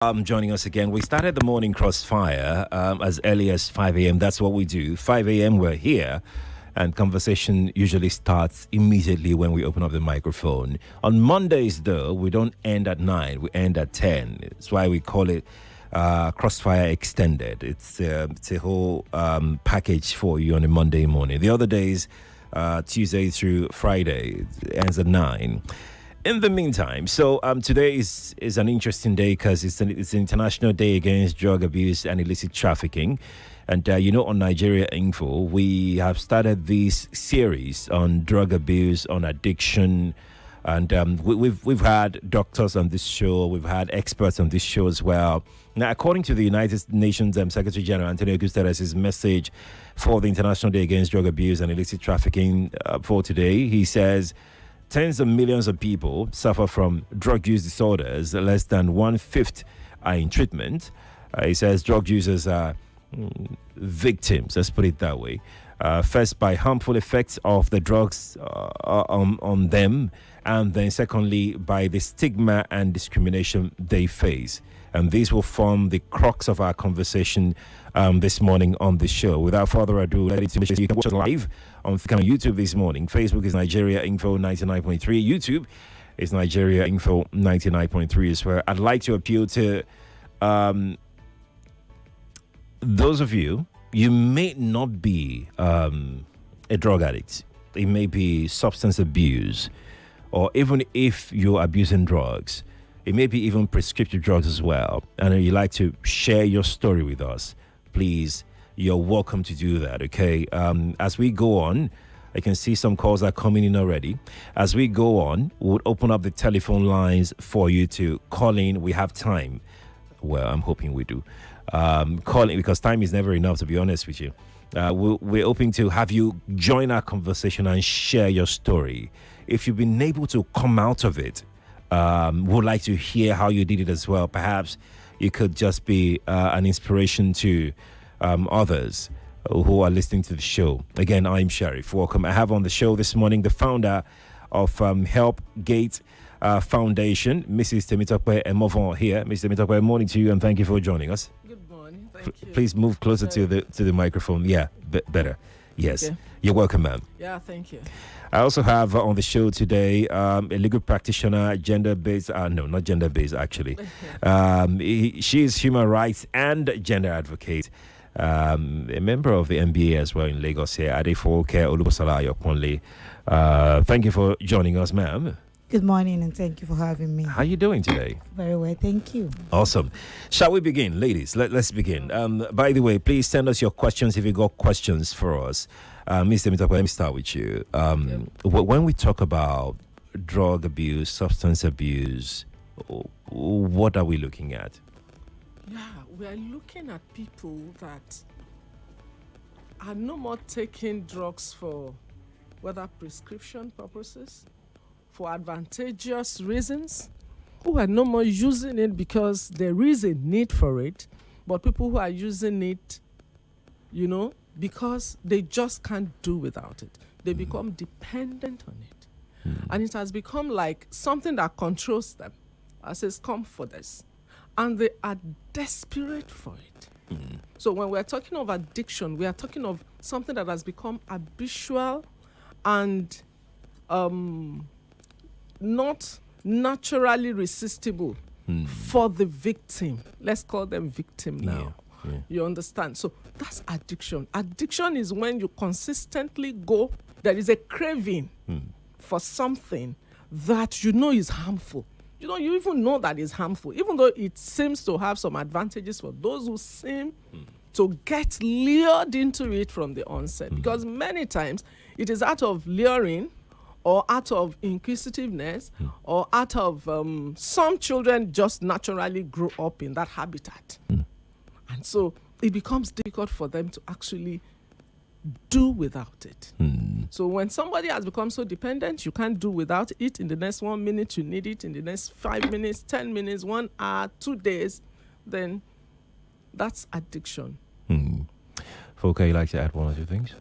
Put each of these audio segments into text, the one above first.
Joining us again. We started the morning crossfire as early as 5 a.m. That's what we do. 5 a.m. we're here, and conversation usually starts immediately when we open up the microphone. On Mondays, though, we don't end at 9. We end at 10. That's why we call it Crossfire Extended. It's a whole package for you on a Monday morning. The other days, Tuesday through Friday, it ends at 9. In the meantime, so today is an interesting day because it's an International Day Against Drug Abuse and Illicit Trafficking. And, on Nigeria Info, we have started this series on drug abuse, on addiction. And we've had doctors on this show. We've had experts on this show as well. Now, according to the United Nations Secretary General, Antonio Guterres' message for the International Day Against Drug Abuse and Illicit Trafficking for today, he says, tens of millions of people suffer from drug use disorders. Less than 1/5 are in treatment. He says drug users are victims, let's put it that way, first by harmful effects of the drugs on them, and then secondly by the stigma and discrimination they face. And these will form the crux of our conversation this morning on the show. Without further ado, you can watch us live on YouTube this morning. Facebook is Nigeria Info 99.3. YouTube is Nigeria Info 99.3 as well. I'd like to appeal to those of you may not be a drug addict. It may be substance abuse, or even if you're abusing drugs, it may be even prescriptive drugs as well, and you'd like to share your story with us, please, you're welcome to do that, okay? As we go on, I can see some calls are coming in already. As we go on, we'll open up the telephone lines for you to call in. We have time. Well, I'm hoping we do. Calling, because time is never enough, to be honest with you. We're hoping to have you join our conversation and share your story. If you've been able to come out of it, would like to hear how you did it as well. Perhaps you could just be an inspiration to others who are listening to the show. Again, I'm Sheriff. Welcome. I have on the show this morning the founder of Help Gate Foundation, Mrs. Temitope Emovon here. Mrs. Temitope, morning to you, and thank you for joining us. Good morning. Thank you. Please move closer to the microphone. Yeah, better. Yes. Okay. You're welcome, ma'am. Yeah, thank you. I also have on the show today a legal practitioner, gender-based, not gender-based, actually. She is human rights and gender advocate, a member of the NBA as well in Lagos here, Adefowoke, Olubusola, Ayo-Ponle. Thank you for joining us, ma'am. Good morning, and thank you for having me. How are you doing today? Very well, thank you. Awesome. Shall we begin, ladies? Let's begin. By the way, please send us your questions if you got questions for us. Mr. Temitope, let me start with you. When we talk about drug abuse, substance abuse, what are we looking at? Yeah, we are looking at people that are no more taking drugs for whether prescription purposes, for advantageous reasons, who are no more using it because there is a need for it, but people who are using it, because they just can't do without it. They become dependent on it. And it has become like something that controls them, as is come for this. And they are desperate for it. So when we're talking of addiction, we are talking of something that has become habitual and not naturally resistible for the victim. Let's call them victim now. Yeah. You understand? So that's addiction. Addiction is when you consistently go, there is a craving for something that is harmful. You even know that is harmful, even though it seems to have some advantages for those who seem to get lured into it from the onset. Because many times it is out of luring, or out of inquisitiveness, or out of some children just naturally grow up in that habitat. And so it becomes difficult for them to actually do without it. So when somebody has become so dependent, you can't do without it. In the next 1 minute, you need it. In the next 5 minutes, 10 minutes, 1 hour, 2 days, then that's addiction. Foka, you like to add one or two things?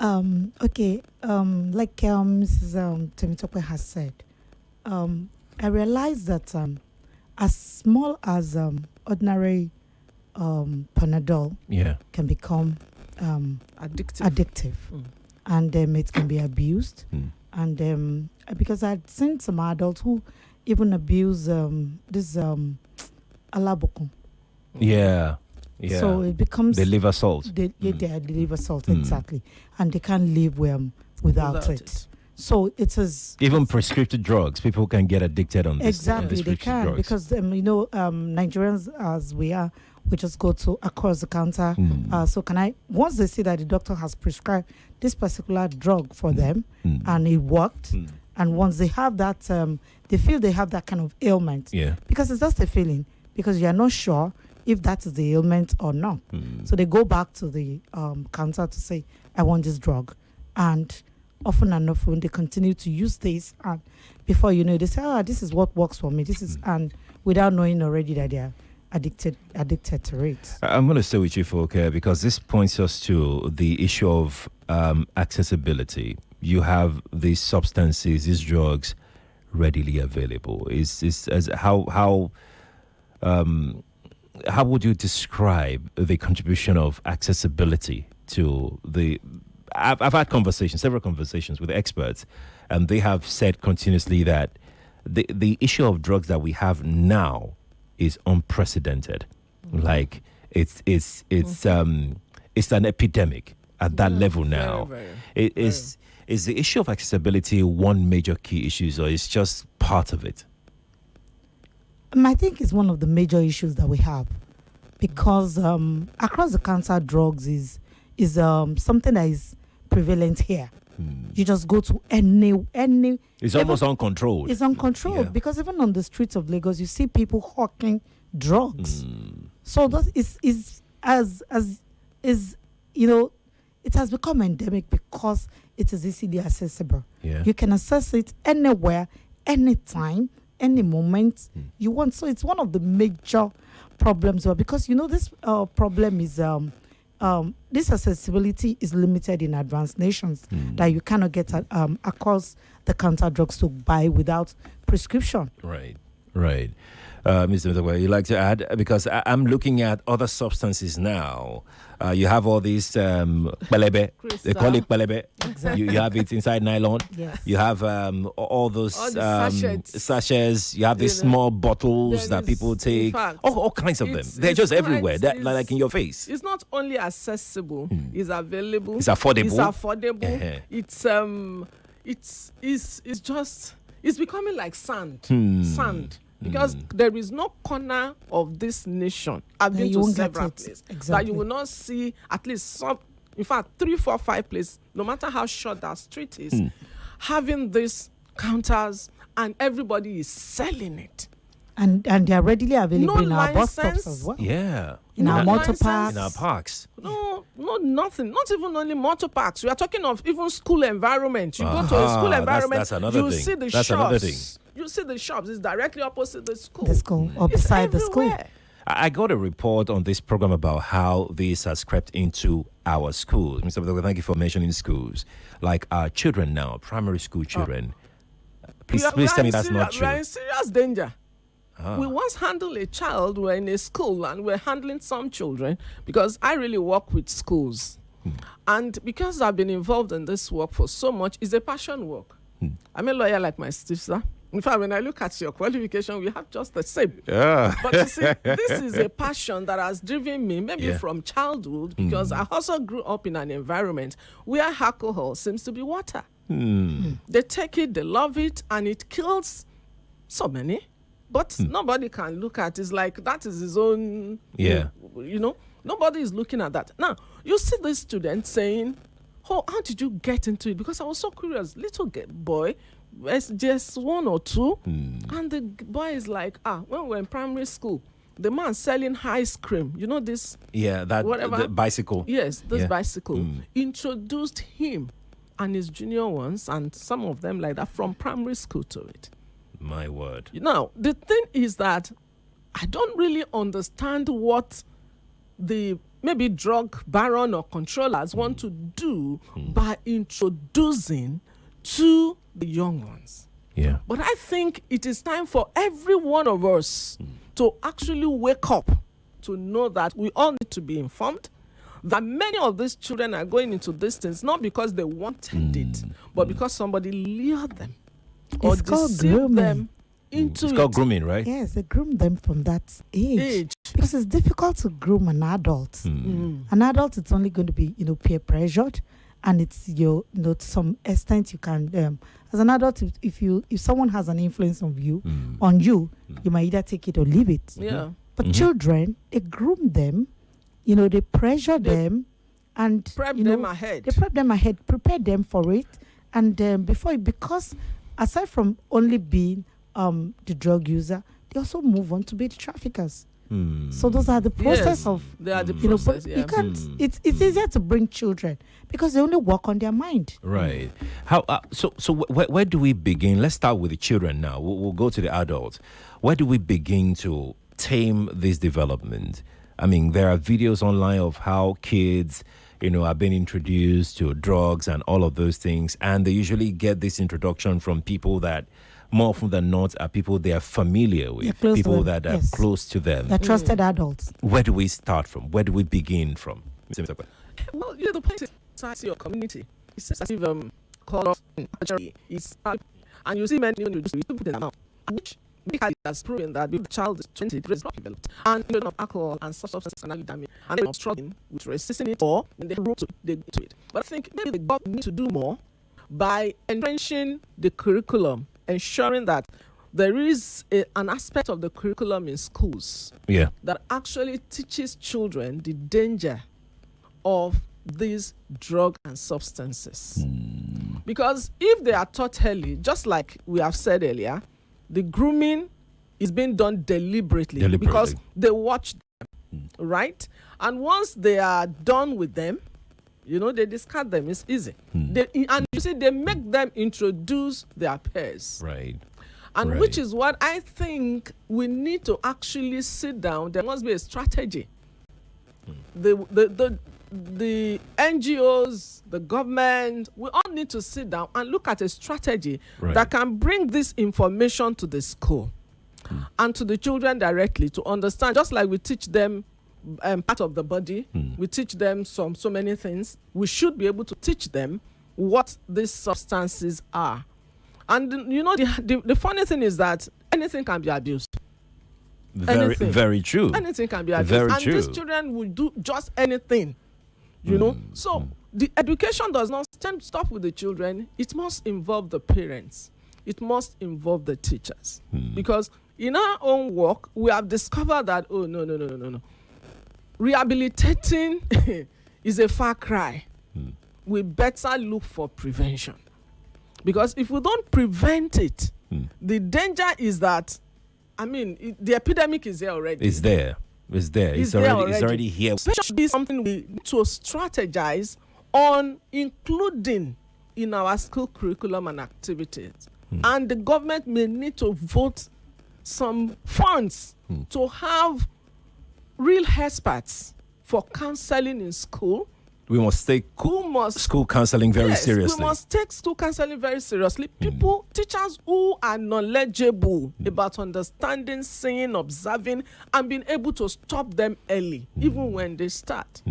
Okay. Like Mrs. Temitope has said, I realized that as small as ordinary Panadol can become addictive. And it can be abused. And because I'd seen some adults who even abuse this Alabokun. Yeah. So it becomes the liver salt. The liver salt, exactly. And they can't live without it. So it is even prescriptive drugs. People can get addicted on this. Exactly, they can drugs. Because Nigerians as we are, we just go to across the counter. So once they see that the doctor has prescribed this particular drug for them and it worked, and once they have that, they feel they have that kind of ailment. Yeah. Because it's just a feeling, because you are not sure if that is the ailment or not. So they go back to the counter to say, I want this drug. And often enough, when they continue to use this, and before you know, they say, this is what works for me. This is, and without knowing already that they are addicted to it. I'm going to stay with you, folk, because this points us to the issue of accessibility. You have these substances, these drugs, readily available. How would you describe the contribution of accessibility to the? I've had several conversations with experts, and they have said continuously that the issue of drugs that we have now is unprecedented. Like it's an epidemic at that level now. Is the issue of accessibility one major key issue, or is just part of it? I think it's one of the major issues that we have, because across the counter drugs is something that is prevalent here. You just go to any. It's almost uncontrolled. It's uncontrolled because even on the streets of Lagos, you see people hawking drugs. So that is it has become endemic because it is easily accessible. Yeah. You can access it anywhere, anytime, any moment you want. So it's one of the major problems, because this problem is this accessibility is limited in advanced nations, that you cannot get across the counter drugs to buy without prescription. Right. Mr. Temitope, you like to add? Because I'm looking at other substances now. You have all these palebe. They call it palebe. Exactly. You have it inside nylon. Yes. You have all those sachets. You have these small bottles that people take. All kinds of them. They're just everywhere. They're like in your face. It's not only accessible. It's available. It's affordable. It's becoming like sand. Sand. Because there is no corner of this nation, I've been to several places, that you will not see at least some, in fact, 3, 4, 5 places, no matter how short that street is, having these counters, and everybody is selling it. And they are readily available in our bus stops as well. Yeah. In our motor parks. In our parks. No, nothing. Not even only motor parks. We are talking of even school environment. You go to a school environment, that's another thing. See the that's shops. Another thing. You see the shops. It's directly opposite the school. The school, or beside the school. I got a report on this program about how this has crept into our schools. Mr. Temitope, thank you for mentioning schools. Like our children now, primary school children. Please tell me that's not true. We are in serious danger. We once handled a child, we were in a school, and we're handling some children, because I really work with schools. And because I've been involved in this work for so much, it's a passion work. I'm a lawyer like my sister. In fact, when I look at your qualification, we have just the same. Yeah. But you see, this is a passion that has driven me, maybe from childhood, because I also grew up in an environment where alcohol seems to be water. They take it, they love it, and it kills so many. But nobody can look at it. It's like that is his own, nobody is looking at that. Now, you see this student saying, how did you get into it? Because I was so curious. Little boy, just 1 or 2, and the boy is like, when we were in primary school, the man selling ice cream, this? Yeah, that the bicycle. Yes, this bicycle introduced him and his junior ones, and some of them like that, from primary school to it. My word. Now, the thing is that I don't really understand what the maybe drug baron or controllers want to do by introducing to the young ones. Yeah. But I think it is time for every one of us to actually wake up to know that we all need to be informed, that many of these children are going into these things not because they wanted it, but because somebody lured them or deceived them into It's called grooming, right? Yes, they groom them from that age. Because it's difficult to groom an adult. An adult, it's only going to be, peer pressured, and it's to some extent you can. As an adult, if someone has an influence on you, you might either take it or leave it. Yeah. But children, they groom them, they pressure them, and prep them ahead. They prep them ahead, prepare them for it, and because aside from only being the drug user, they also move on to be the traffickers. So those are the process of. They are the process. You can't. It's easier to bring children because they only work on their mind. Right. How? So where do we begin? Let's start with the children now. We'll go to the adults. Where do we begin to tame this development? I mean, there are videos online of how kids, are being introduced to drugs and all of those things, and they usually get this introduction from people that, more often than not, are people they are familiar with, people that are close to them. They're trusted adults. Where do we start from? Where do we begin from? Well, the point is society or community. It's as if called is, and you see many people put them out, which medically has proven that if the child is 20, it is not developed, and of alcohol and substances and damage, and they're struggling with resisting it, or when they root they go to it. But I think maybe the government need to do more by entrenching the curriculum, ensuring that there is an aspect of the curriculum in schools that actually teaches children the danger of these drugs and substances. Because if they are taught early, just like we have said earlier, the grooming is being done deliberately. Because they watch them, right? And once they are done with them, they discard them. It's easy. And you see, they make them introduce their peers. Right. And which is what I think we need to actually sit down. There must be a strategy. The NGOs, the government, we all need to sit down and look at a strategy that can bring this information to the school and to the children directly to understand, just like we teach them part of the body, we teach them so many things. We should be able to teach them what these substances are. And the funny thing is that anything can be abused. Very true. Anything can be abused. These children will do just anything, So the education does not stop with the children. It must involve the parents. It must involve the teachers. Because in our own work, we have discovered that, no. Rehabilitating is a far cry. We better look for prevention. Because if we don't prevent it, the danger is that, the epidemic is there already. It's there. It's already here. So it should be something we need to strategize on, including in our school curriculum and activities. And the government may need to vote some funds to have real experts for counseling in school. We must take school counseling very seriously. We must take school counseling very seriously. Teachers who are knowledgeable about understanding, seeing, observing, and being able to stop them early, even when they start.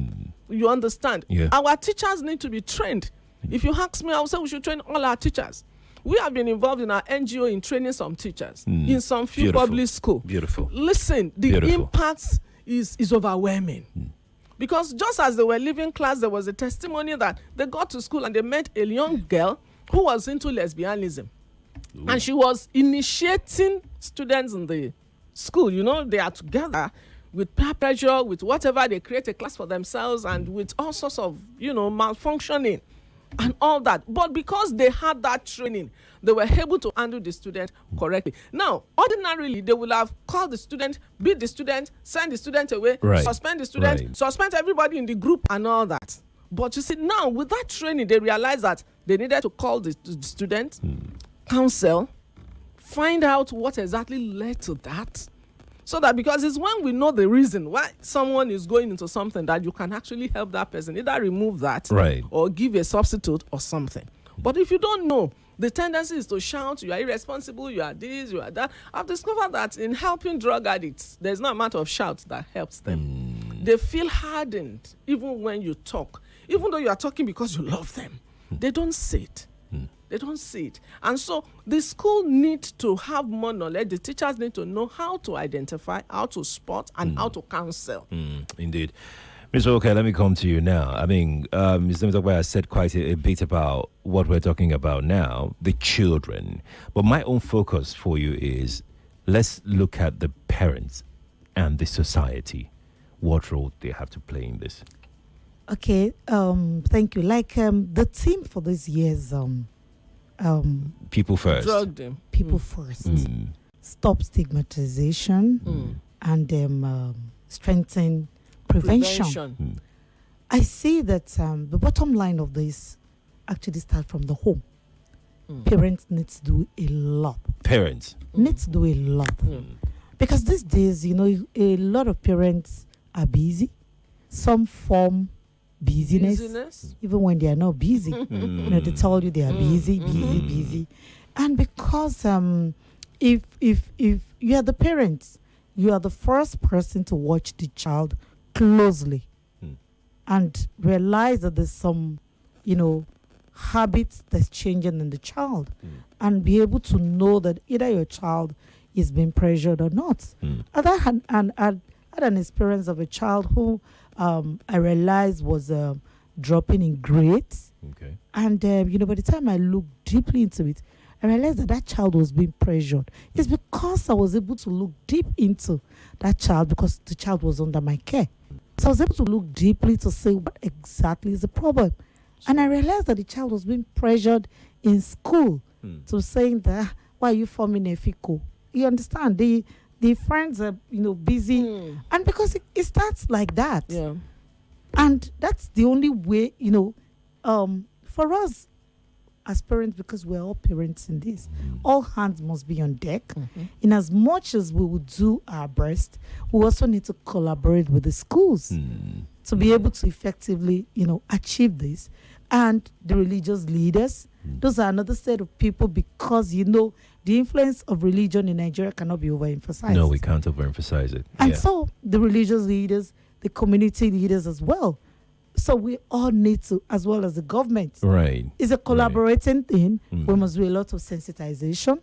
You understand? Yeah. Our teachers need to be trained. If you ask me, I would say we should train all our teachers. We have been involved in our NGO in training some teachers in some few public schools. Beautiful. Listen, the impact is overwhelming. Because just as they were leaving class, there was a testimony that they got to school and they met a young girl who was into lesbianism. And she was initiating students in the school. They are together with peer pressure, with whatever. They create a class for themselves and with all sorts of, malfunctioning and all that. But because they had that training, they were able to handle the student correctly. Now, ordinarily, they will have called the student, beat the student, send the student away, suspend the student, suspend everybody in the group and all that. But you see, now with that training, they realized that they needed to call the student, counsel, find out what exactly led to that. So that, because it's when we know the reason why someone is going into something that you can actually help that person, either remove that or give a substitute or something. But if you don't know, The tendency is to shout, you are irresponsible, you are this, you are that. I've discovered that in helping drug addicts, there's no amount of shout that helps them. They feel hardened even when you talk. Even though you are talking because you love them, they don't see it. They don't see it. And so the school needs to have more knowledge. The teachers need to know how to identify, how to spot, and how to counsel. Indeed. Mr. Okay, let me come to you now. I mean, Ms. Temitope has said quite a bit about what we're talking about now, the children. But my own focus for you is, let's look at the parents and the society. What role they have to play in this? Okay, thank you. Like the theme for this year is people first. Drug them. People first. Stop stigmatization and strengthen prevention. I see that the bottom line of this actually starts from the home. Parents need to do a lot. Parents need to do a lot. Because these days, you know, a lot of parents are busy. Some form busyness. Even when they are not busy. You know, they tell you they are busy. And because if you are the parents, you are the first person to watch the child closely and realize that there's some, you know, habits that's changing in the child and be able to know that either your child is being pressured or not. I had an experience of a child who I realized was dropping in grades. Okay. And, you know, by the time I looked deeply into it, I realized that that child was being pressured. It's because I was able to look deep into that child because the child was under my care. So I was able to look deeply to say what exactly is the problem. And I realized that the child was being pressured in school to saying that, why are you forming a FICO? You understand? The friends are, you know, busy. And because it starts like that. Yeah. And that's the only way, you know, for us as parents, because we're all parents in this, all hands must be on deck. In as much as we will do our best, we also need to collaborate with the schools to be able to effectively, you know, achieve this. And the religious leaders, those are another set of people because, you know, the influence of religion in Nigeria cannot be overemphasized. No, we can't overemphasize it. And so the religious leaders, the community leaders as well. So we all need to, as well as the government. Right. It's a collaborating thing. We must do a lot of sensitization,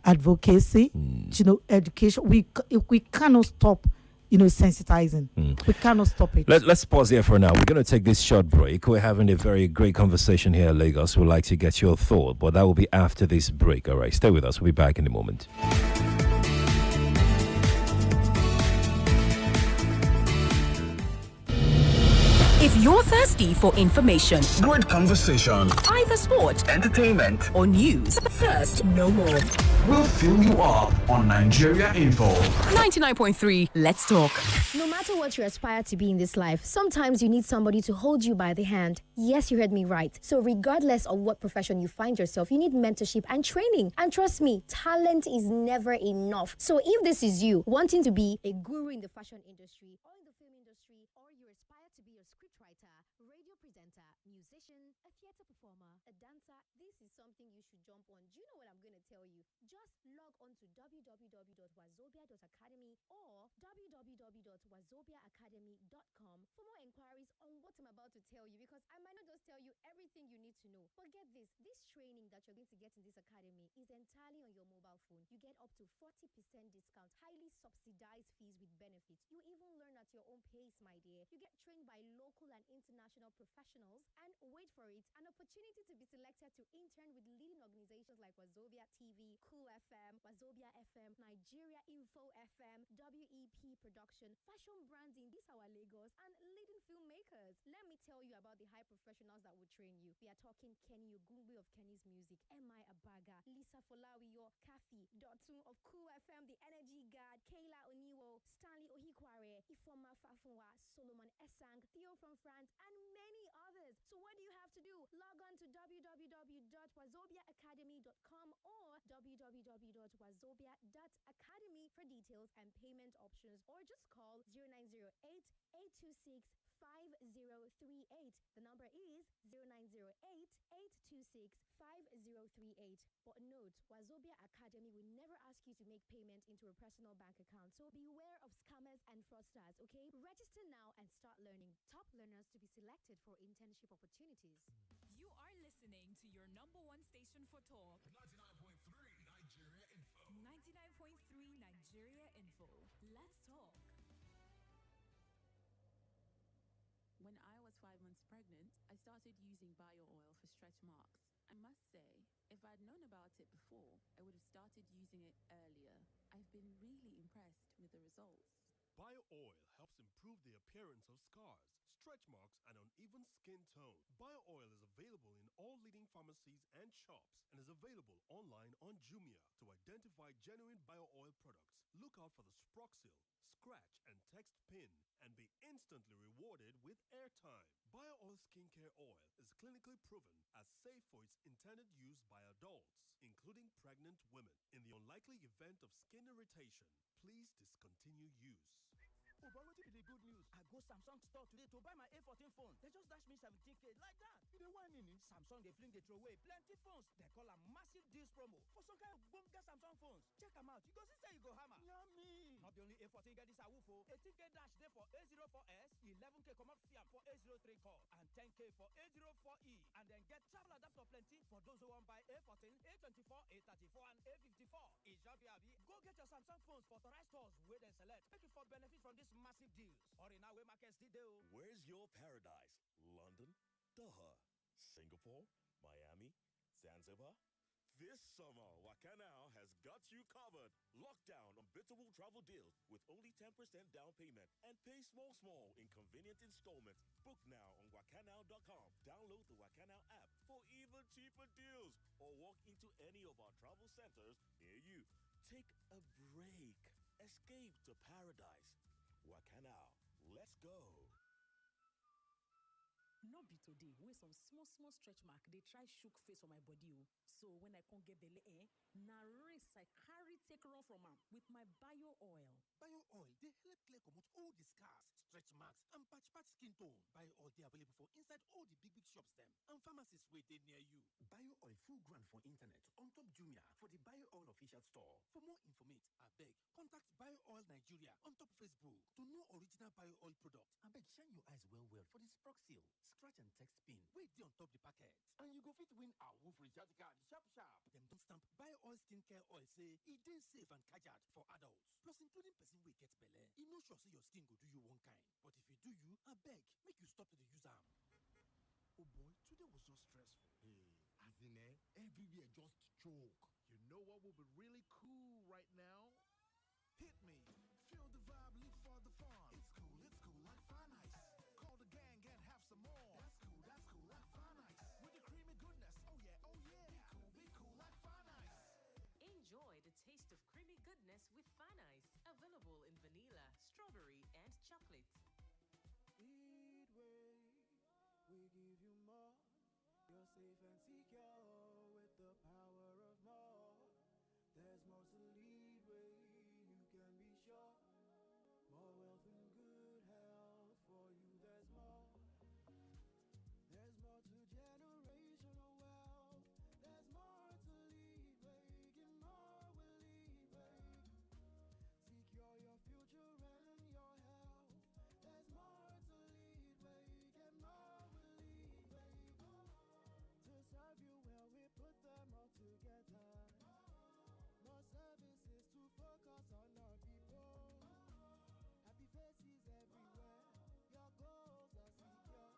advocacy, you know, education. We cannot stop, you know, sensitizing. We cannot stop it. Let's pause here for now. We're going to take this short break. We're having a very great conversation here in Lagos. We'd like to get your thought, but that will be after this break. All right, stay with us. We'll be back in a moment. If you're thirsty for information, great conversation, either sport, entertainment, or news, thirst no more. we'll fill you up on Nigeria Info. 99.3, let's talk. No matter what you aspire to be in this life, sometimes you need somebody to hold you by the hand. Yes, you heard me right. So regardless of what profession you find yourself, you need mentorship and training. And trust me, talent is never enough. So if this is you, wanting to be a guru in the fashion industry or in the film industry, or you aspire to be a scriptwriter, radio presenter, musician, a theater performer, a dancer, this is something you should jump on. Do you know what I'm going to tell you? Just log on to www.wazobia.academy or www.wazobiaacademy.com for more inquiries on what I'm about to tell you, because I might not just tell you everything you need to know. Forget this. This training that you're going to get in this academy is entirely on your mobile phone. You get up to 40% discount, highly subsidized fees with benefits. You even learn at your own pace, my dear. You get trained by local and international professionals, and wait for it, an opportunity to be selected to intern with leading organizations like Wazobia TV, Cool FM, Wazobia FM, Nigeria Info FM, WEP Production, Fashion Branding, this our Lagos, and leading filmmakers. Let me tell you about the high professionals that will train you. We are talking Kenny Ogungbe of Kenny's Music, M.I. Abaga, Lisa Folawiyo, Kathy Dotun of Cool FM, The Energy God, Kayla Oniwo, Stanley Ohikware, Ifoma Fafunwa, Solomon Esang, Theo from France, and many others. So what do you have to do? Log on to www.wazobiaacademy.com or www.wazobia.academy for details and payment options, or just call 0908-826-5038. The number is 0908-826-5038. But note, Wazobia Academy will never ask you to make payment into a personal bank account, so beware of scammers and fraudsters, okay? Register now and start learning. Top learners to be selected for internship opportunities. You are listening to your number one station for talk. 99.3 Nigeria Info. 99.3 Nigeria Info. Let's talk. When I was 5 months pregnant, I started using bio oil for stretch marks. I must say, if I'd known about it before, I would have started using it earlier. I've been really impressed with the results. Bio oil helps improve the appearance of scars, stretch marks, and uneven skin tone. Bio oil is available in all leading pharmacies and shops and is available online on Jumia. To identify genuine bio oil products, look out for the Sproxil, scratch and text PIN, and be instantly rewarded with airtime. Bio oil skincare oil is clinically proven as safe for its intended use by adults, including pregnant women. In the unlikely event of skin irritation, please discontinue use. Oh, but what if the good news? I go Samsung store today to buy my A14 phone. They just dash me 17K like that. You know why, Nini? Samsung, they fling, they throw away plenty phones. They call a massive deals promo for some kind of bunga Samsung phones. Check them out. You go see, say you go hammer. Yummy. Not the only A14 get this awufo. 18K dash there for A04S, 11K come up fiam for A03 core, and 10K for A04E. And then get travel adapter plenty for those who want buy A14, A24, A34, and A54. Go get your Samsung phones for authorized stores where they select. Make it for benefit from this massive deals. Or in our way markets deal. Where's your paradise? London, Doha, Singapore, Miami, Zanzibar? This summer, Wakanao has got you covered. Lock down unbeatable travel deals with only 10% down payment and pay small in convenient installments. Book now on wakanao.com. Download the Wakanao app for even cheaper deals or walk into any of our travel centers near you. Take a break. Escape to paradise. Wakanao. Let's go. No be today, wey some small stretch mark they try shook face for my body. So when I can't get belle, na race I carry take run from am with my bio oil. Bio oil, they help clear comot all the scars, stretch marks, and patch skin tone. Bio oil, they available for inside all the big shops them and pharmacies where they near you. Bio oil full grant for internet on top Jumia for the Bio oil official store. For more information, I beg, contact Bio Oil Nigeria on top Facebook to know original bio oil product. I beg, shine your eyes well for the Sproxil, scratch and text pin. Wait there on top the packet. And you go fit win a wolf recharge card sharp. Them don't stamp Bio Oil skincare oil say it is safe and kajad for adults. Plus including person wey get belle. E no sure say your skin go do you one kind. But if you do you, I beg, make you stop to the use am. Oh boy, today was so stressful. Hey, as in everywhere just choke. You know what will be really cool right now? Hit me. Feel the vibe, leap for the farm. It's cool like fine ice. Call the gang and have some more. That's cool like fine ice. With the creamy goodness, oh yeah. Be cool like fine ice. Enjoy the taste of creamy goodness with Fine Ice. Available in vanilla, strawberry, and chocolate. Leadway, we give you more. You're safe and secure with the power of more. There's more to Leadway, you can be sure. More wealth and good health for you, there's more. There's more to generational wealth. There's more to Leadway, give more with Leadway. Secure your future and your health. There's more to Leadway, get more with Leadway. To serve you well, we put them all together. More services to focus on our people. Happy faces everywhere. Your goals are secure.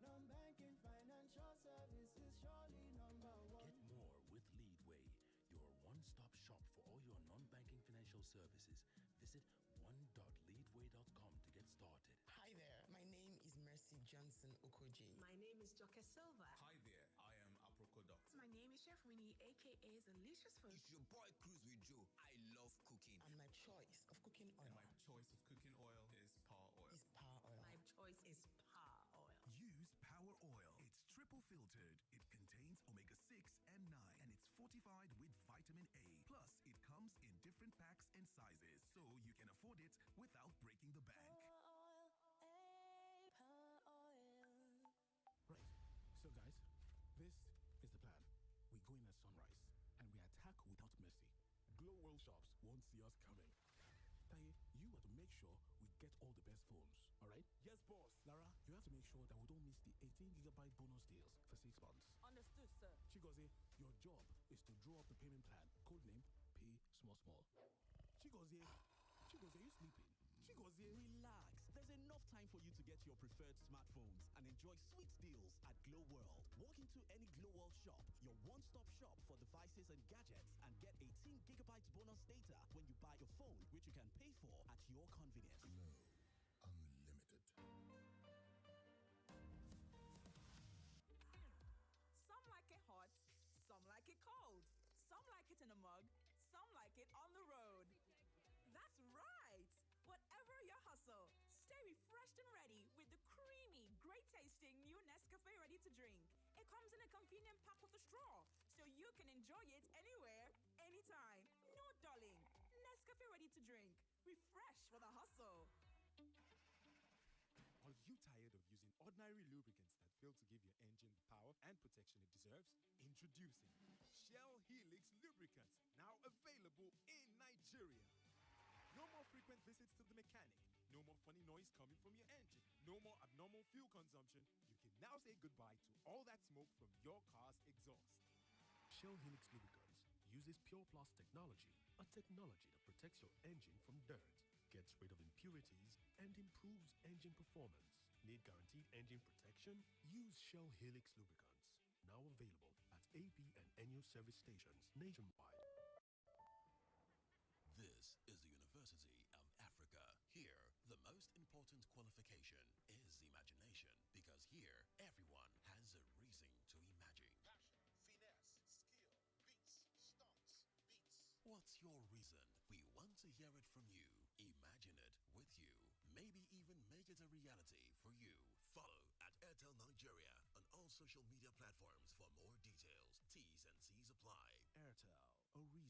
Non-banking financial services surely number one. Get more with Leadway, your one-stop shop for all your non-banking financial services. Visit one.leadway.com to get started. Hi there, my name is Mercy Johnson Okoji. My name is Joke Silva. Hi there, I am Aprocodoc. My name is Chef Winnie, aka Delicious Food. It's your boy Cruz with Joe. I love cooking. And my choice of cooking oil. And my choice of cooking oil is Power Oil. My choice is Power Oil. Use Power Oil. It's triple filtered. It contains omega-6 and 9, and it's fortified with vitamin A. Plus, it comes in different packs and sizes, so you can afford it without breaking the bank. shops won't see us coming. Taye, you are to make sure we get all the best phones, alright? Yes, boss. Lara, you have to make sure that we don't miss the 18GB bonus deals for 6 months. Understood, sir. Chigozie, your job is to draw up the payment plan, codename Pay Small Small. Chigozie, are you sleeping? Chigozie, Relax. There's enough time for you to get your preferred smartphones and enjoy sweet deals at Glow World. Walk into any Glow World shop, your one-stop shop for devices and gadgets, and get 18GB bonus data when you buy your phone, which you can pay for at your convenience. Glow Unlimited. Some like it hot, some like it cold, some like it in a mug, some like it on the road. That's right! Whatever your hustle, stay refreshed and ready with the creamy, great-tasting new Nescafe Ready to Drink. It comes in a convenient pack with a straw, so you can enjoy it anywhere, anytime. No dulling. Nescafe Ready to Drink. Refresh for the hustle. Are you tired of using ordinary lubricants that fail to give your engine the power and protection it deserves? Introducing Shell Helix Lubricants, now available in Nigeria. No more frequent visits to the mechanic. No more funny noise coming from your engine. No more abnormal fuel consumption. You can now say goodbye to all that smoke from your car's exhaust. Shell Helix Lubricants uses Pure Plus technology, a technology that protects your engine from dirt, gets rid of impurities, and improves engine performance. Need guaranteed engine protection? Use Shell Helix Lubricants. Now available at AP and NU service stations nationwide. This is the University of Africa. Here, the most important qualification is imagination, because here, everyone has a reason to imagine. Passion, finesse, skill, beats, stunts, beats. What's your reason? We want to hear it from you. Imagine it with you. Maybe even make it a reality for you. Follow at Airtel Nigeria on all social media platforms for more details. T's and C's apply. Airtel, a reason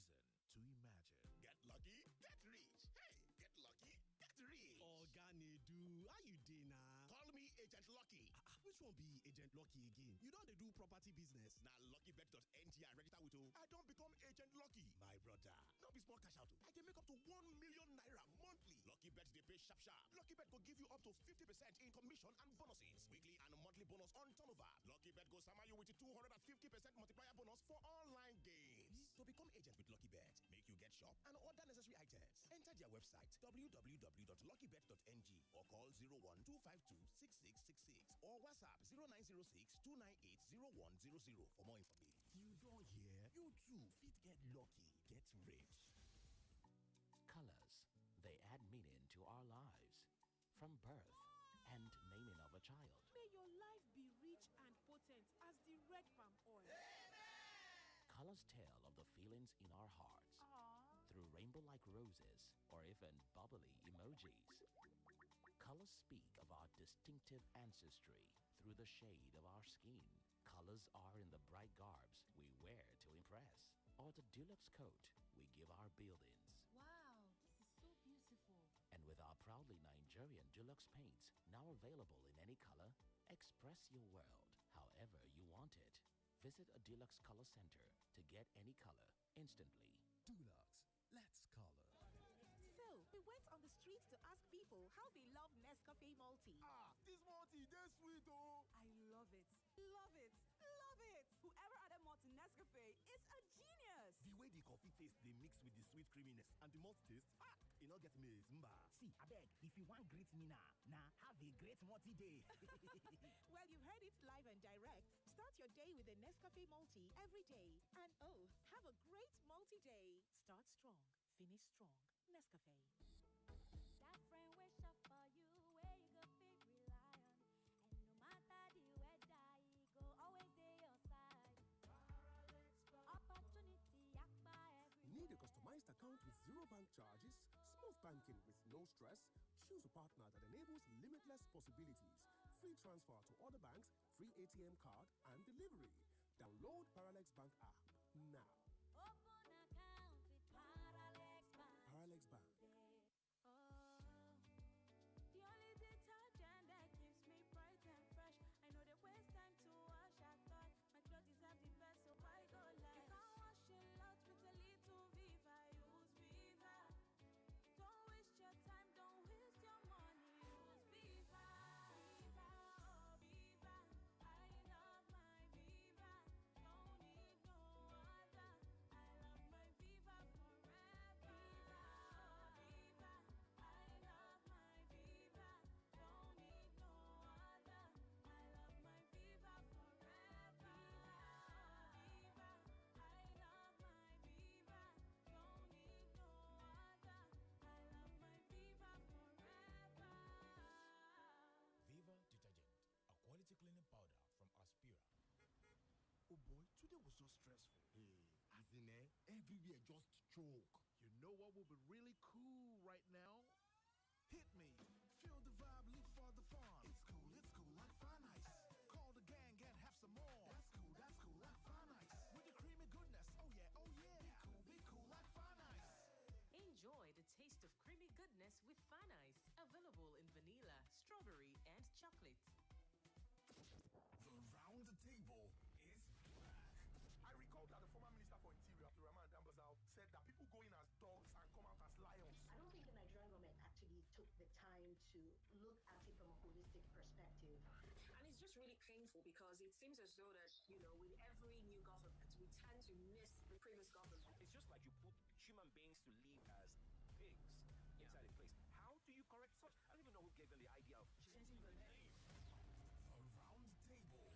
to imagine. Get lucky, get rich. Hey, get lucky, get rich. Oganedu, how you dey now? Call me Agent Lucky. Which one be Agent Lucky again? You don't dey do property business. Now luckybet.ng I register with you. I don't become Agent Lucky. My brother, no be small cash out. I can make up to 1 million naira monthly. Lucky Bet they pay sharp sharp. Lucky Bet go give you up to 50% in commission and bonuses. Weekly and monthly bonus on turnover. Lucky Bet go sama you with a 250% multiplier bonus for online games. To become agent with Lucky Bet, make you get shop and order necessary items. Enter their website www.luckybet.ng or call 01-252-6666 or WhatsApp 0906-298-0100 for more information. You don't hear? You too fit get lucky, get rich. Colors, they add meaning to our lives. From birth and naming of a child. May your life be rich and potent as the red palm oil. Colors tell of the feelings in our hearts. Aww. Through rainbow-like roses or even bubbly emojis. Colors speak of our distinctive ancestry through the shade of our skin. Colors are in the bright garbs we wear to impress, or the deluxe coat we give our buildings. Wow, this is so beautiful. And with our proudly Nigerian deluxe paints now available in any color, express your world however you want it. Visit a Deluxe Color Center to get any color instantly. Dulux, let's color. So, we went on the streets to ask people how they love Nescafe Multi. This multi, that's sweet, oh. I love it. Love it. Love it. Whoever added malt to Nescafe is a genius. The way the coffee tastes, they mix with the sweet creaminess and the malt taste, it not get me, mba. See, abeg, if you want greet me now, have a great multi day. Well, you've heard it live and direct. Start your day with a Nescafe Multi every day. And have a great multi day. Start strong, finish strong. Nescafe. That friend wish up for you, where you go fit rely on. And no matter the weather, he go always day your side. Opportunity, yakba every. Need a customized account with zero bank charges, smooth banking with no stress? Choose a partner that enables limitless possibilities. Free transfer to other banks, free ATM card, and delivery. Download Paralex Bank app now. Open account with Paralex Bank. Paralex Bank. The only detergent that keeps me bright and fresh. I know they waste time to wash. I thought my clothes have the best, so why go less? You can't wash a lot with a little Viva. Use Viva. so stressful. Everywhere just choke. You know what would be really cool right now? Hit me. Feel the vibe, leap for the fun. It's cool like fun ice. Call the gang and have some more. That's cool like fun ice. With the creamy goodness, oh yeah. Be cool like fun ice. Enjoy the taste of creamy goodness with Fun Ice. Available in vanilla, strawberry, and chocolate. The round table is back. I recall that the former Minister for Interior, Abdulrahman Dambazao, said that people go in as dogs and come out as lions. I don't think the Nigerian government actually took the time to look at it from a holistic perspective. And it's just really painful because it seems as though that, with every new government, we tend to miss the previous government. It's just like you put human beings to live as pigs inside a place. How do you correct such? I don't even know who gave them the idea of changing the name. The round table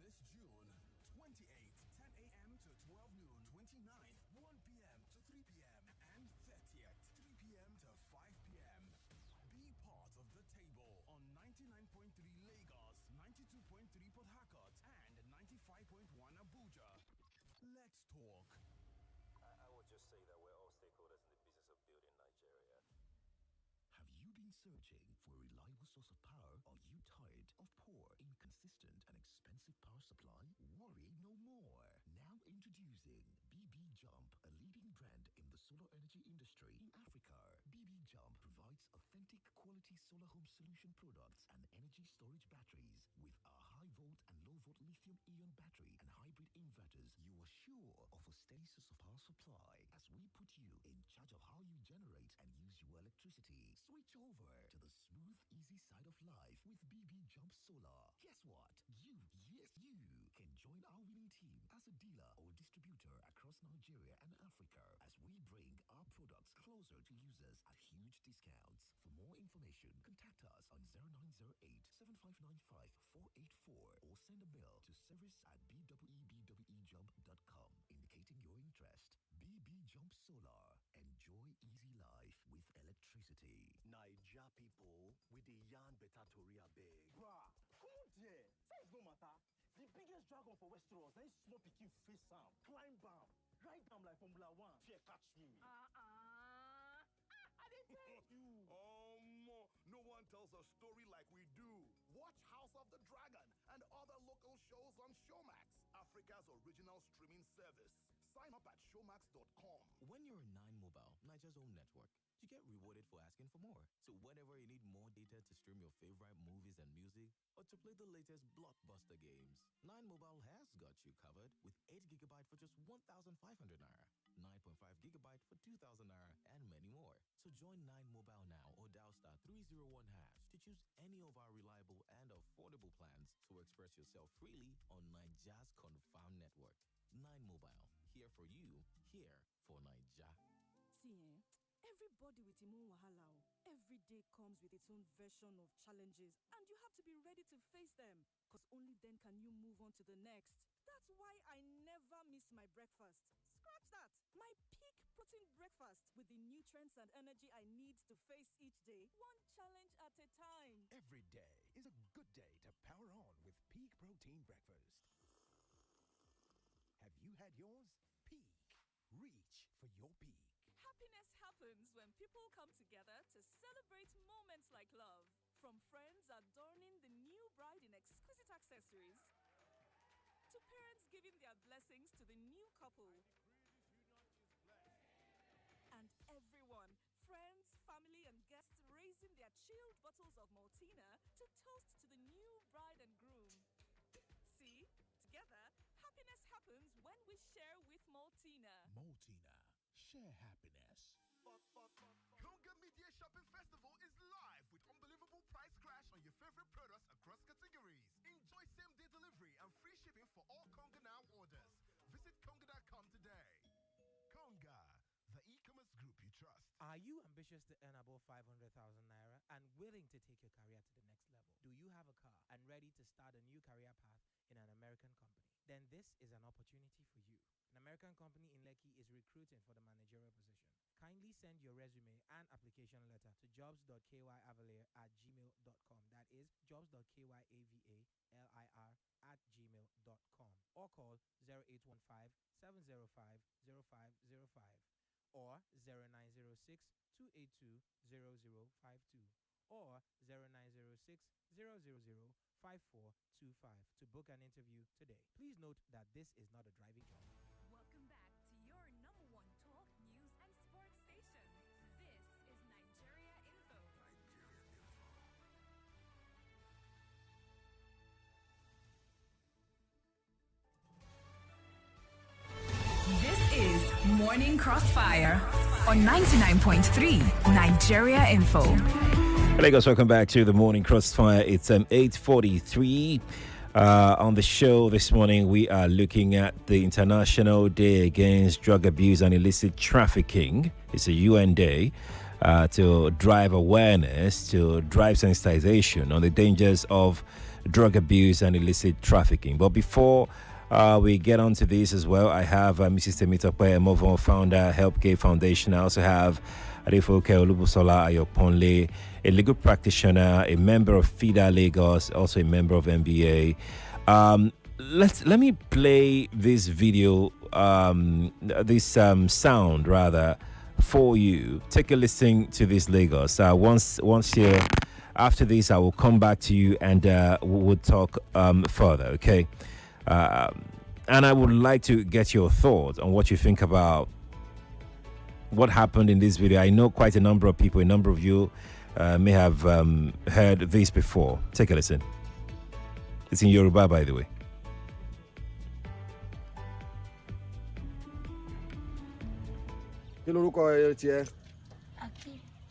this June 28th, 10 a.m. to 12 noon, 29th, 1 p.m. to 3 p.m., and 30th, 3 p.m. to 5 p.m. Be part of the table on 99.3 Lagos, 92.3 Port Harcourt, and 95.1 Abuja. Let's talk. I would just say that we're all stakeholders in the business of building Nigeria. Have you been searching for a reliable source of power? Are you tired of poor, inconsistent, and expensive power supply? Worry no more. Now introducing BB Jump, a leading brand in the solar energy industry in Africa. BB Jump provides authentic quality solar home solution products and energy storage batteries. With our high volt and low volt lithium-ion battery and hybrid inverters, you are sure of a steady source of power supply as we put you in charge of how you generate and use your electricity. Switch over to the smooth, easy side of life with BB Jump Solar. Guess what? You can join our winning team as a dealer or distributor across Nigeria and Africa as we bring our products closer to users at huge discounts. For more information, contact us on 0908-7595-484 or send a mail to service@bwebwejump.com indicating your interest. BB Jump Solar. Enjoy easy life with electricity. Naija people, we dey yarn better tori abeg. Bruh, come on there. Size no matter. The biggest dragon for Westeros, then small pikin face am, climb am, ride am like Formula 1. Fear catch me. I dey tell you. No one tells a story like we do. Watch House of the Dragon and other local shows on Showmax, Africa's original streaming service. Sign up at showmax.com. When you're a 9Mobile, Nigeria's own network, you get rewarded for asking for more. So whenever you need more data to stream your favorite movies and music, or to play the latest blockbuster games, 9Mobile has got you covered with 8 GB for just 1,500 naira, 9.5 GB for 2,000 naira, and many more. So join 9Mobile now or dial *301# to choose any of our reliable and affordable plans to express yourself freely on Nigeria's confirmed network. 9Mobile, here for you, here for Naija. See, everybody with him own wahala. Every day comes with its own version of challenges, and you have to be ready to face them, because only then can you move on to the next. That's why I never miss my breakfast. Scratch that! My peak protein breakfast with the nutrients and energy I need to face each day, one challenge at a time. Every day is a good day to power on with Peak Protein Breakfast. Have you had yours? Peak. Reach for your peak. Happiness happens when people come together to celebrate moments like love. From friends adorning the new bride in exquisite accessories, to parents giving their blessings to the new couple. And everyone, friends, family, and guests raising their chilled bottles of Maltina to toast to the new bride and groom. See, together, happiness happens when we share with Maltina. Maltina. Share happiness. Conga Media Shopping Festival is live with unbelievable price crash on your favorite products across categories. Enjoy same-day delivery and free shipping for all Conga Now orders. Visit Conga.com today. Conga, the e-commerce group you trust. Are you ambitious to earn above 500,000 naira and willing to take your career to the next level? Do you have a car and ready to start a new career path in an American company? Then this is an opportunity for you. An American company in Lekki is recruiting for the managerial position. Kindly send your resume and application letter to jobs.kyavalir@gmail.com. That is jobs.kyavalir gmail.com or call 0815-705-0505 or 0906-282-0052 or 0906-000-5425 to book an interview today. Please note that this is not a driving job. Welcome back to your number one talk, news, and sports station. This is Nigeria Info. This is Morning Crossfire on 99.3 Nigeria Info. Lagos, welcome back to the Morning Crossfire. It's 8:43. On the show this morning, we are looking at the International Day Against Drug Abuse and Illicit Trafficking. It's a UN day to drive awareness, to drive sensitization on the dangers of drug abuse and illicit trafficking. But before we get on to this as well, I have Mrs. Temitope, Emovon founder, Helpgate Foundation. I also have Adefowoke, Olubusola, Ayo-Ponle, a legal practitioner, a member of FIDA Lagos, also a member of MBA. Let me play this video, this sound rather, for you. Take a listen to this, Lagos. Once here, after this, I will come back to you and we'll talk further. Okay. And I would like to get your thoughts on what you think about what happened in this video. I know quite a number of people, a number of you may have heard this before. Take a listen. It's in Yoruba, by the way. Kí lorúkọ ẹ tiẹ̀?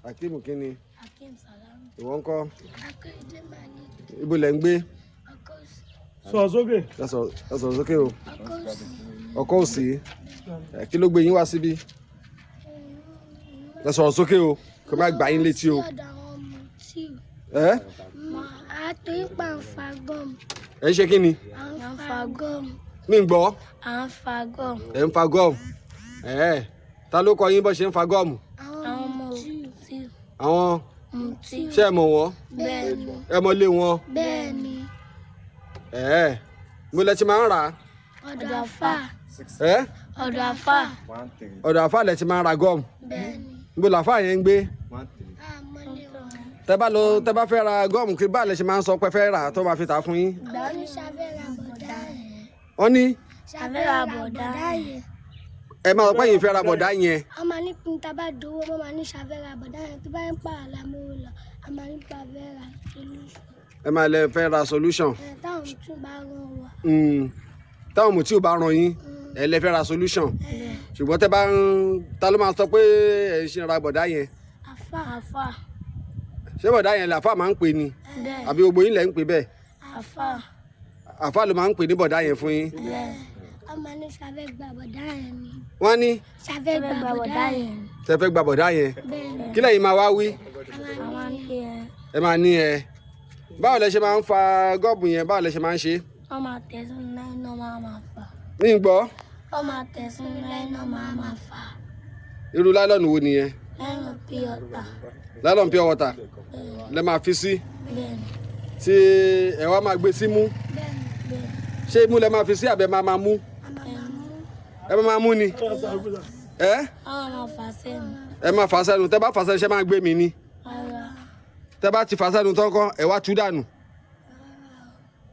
Akeem kíni? Akeem Salam. Ìwọ ńkọ́? Akéde Mani. Ibo lẹ̀ ń gbé? Ọkọ sókè. Ẹ sọ̀rọ̀ sókè o. Ọkọ òsì. Kí ló gbé yín wá síbí? Ẹ sọ̀rọ̀ sókè o. Kí má gbà yín létí o. Ẹ́? A tó ń pa àǹfàgọ́m. Ẹ ń ṣe kí ni? Àǹfàgọ́m. Mi ń gbọ́. Àǹfàgọ́m. Ẹ ń fa gọ́ọ̀mù. Ta ló kọ yín bó ṣe ń fa gọ́ọ̀mù? Àwọn mùtí. Àwọn mùtí. Ṣé ẹ mọ̀ wọ́n? Bẹ́ẹ̀ni. Ẹ mọ̀ lé wọn? Bẹ́ẹ̀ni. Mo lẹ ti máa ń rà á? Ọ̀dọ̀ àfà. Ọ̀dọ̀ àfà. Ọ̀dọ̀ àfà lẹ ti máa ń ra gọ́ọ̀mù? Bẹ́ẹ̀ni. Níbo làfà yẹn ń gbé? Tẹ́ bá fẹ́ ra gọ́ọ̀mù kí báà lẹ ṣe máa ń sọ pé fẹ́ rà tó máa fi tà fún yín? Wọ́n ní ṣàfẹ́ra bọ̀dá yẹn. Wọ́n ní? Ṣàfẹ́ra bọ̀dá yẹn. Ẹ máa sọ pé yìí fẹ́ ra bọ̀dá yẹn. A máa ní kí n ta bá dowó, wọ́n máa ní ṣàfẹ́ra bọ̀dá yẹn tó bá ń pa àlámúrò lọ. A máa ní pa fẹ́ra solution. Ẹ máa lẹ fẹ́ ra solution. Táwọn mùtí bá ràn wá. Táwọn mùtí ò bá ràn yín, ẹ lẹ fẹ́ ra solution. Ṣùgbọ́n tẹ́ bá ń ta ló máa sọ pé ẹ ṣe ra bọ̀dá yẹn? Àfà. Ṣé bọ̀dá yẹn làfà máa ń pè ní? Àbí gbogbo yín lẹ̀ ń pè bẹ́ẹ̀? Àfà ló máa ń pè ní bọ̀dá yẹn fún yín? A máa ní ṣàfẹ́ gba bọ̀dá yẹn ni. Wọ́n ní? Ṣàfẹ́ gba bọ̀dá yẹn. Ṣé fẹ́ gba bọ̀dá yẹn? Kí lẹ́yìn máa wá wí? Ẹ máa ní ẹ. Báwo lẹ ṣe máa ń fa gọ́ọ̀bù yẹn? Báwo lẹ ṣe máa ń ṣe? Wọ́n máa tẹ̀sùn lẹ́yìn náà máa fà. Mi ń gbọ́. Wọ́n máa tẹ̀sùn lẹ́yìn náà máa fà. Irú láìlọ́nù wo nìyẹn? Láìlọ́n pure water. Láìlọ́n pure water lẹ máa fi sí? Tí ẹ wá máa gbé sí mú? Ṣé imú lẹ máa fi sí àbẹ máa mú? Ẹ máa mú ni? Ẹ máa fà sẹ́nu. Tẹ́ bá fà sẹ́nu ṣé máa gbé mi ni? Tẹ́ bá ti fà sẹ́nu tán kọ́ ẹ wá tú dànù.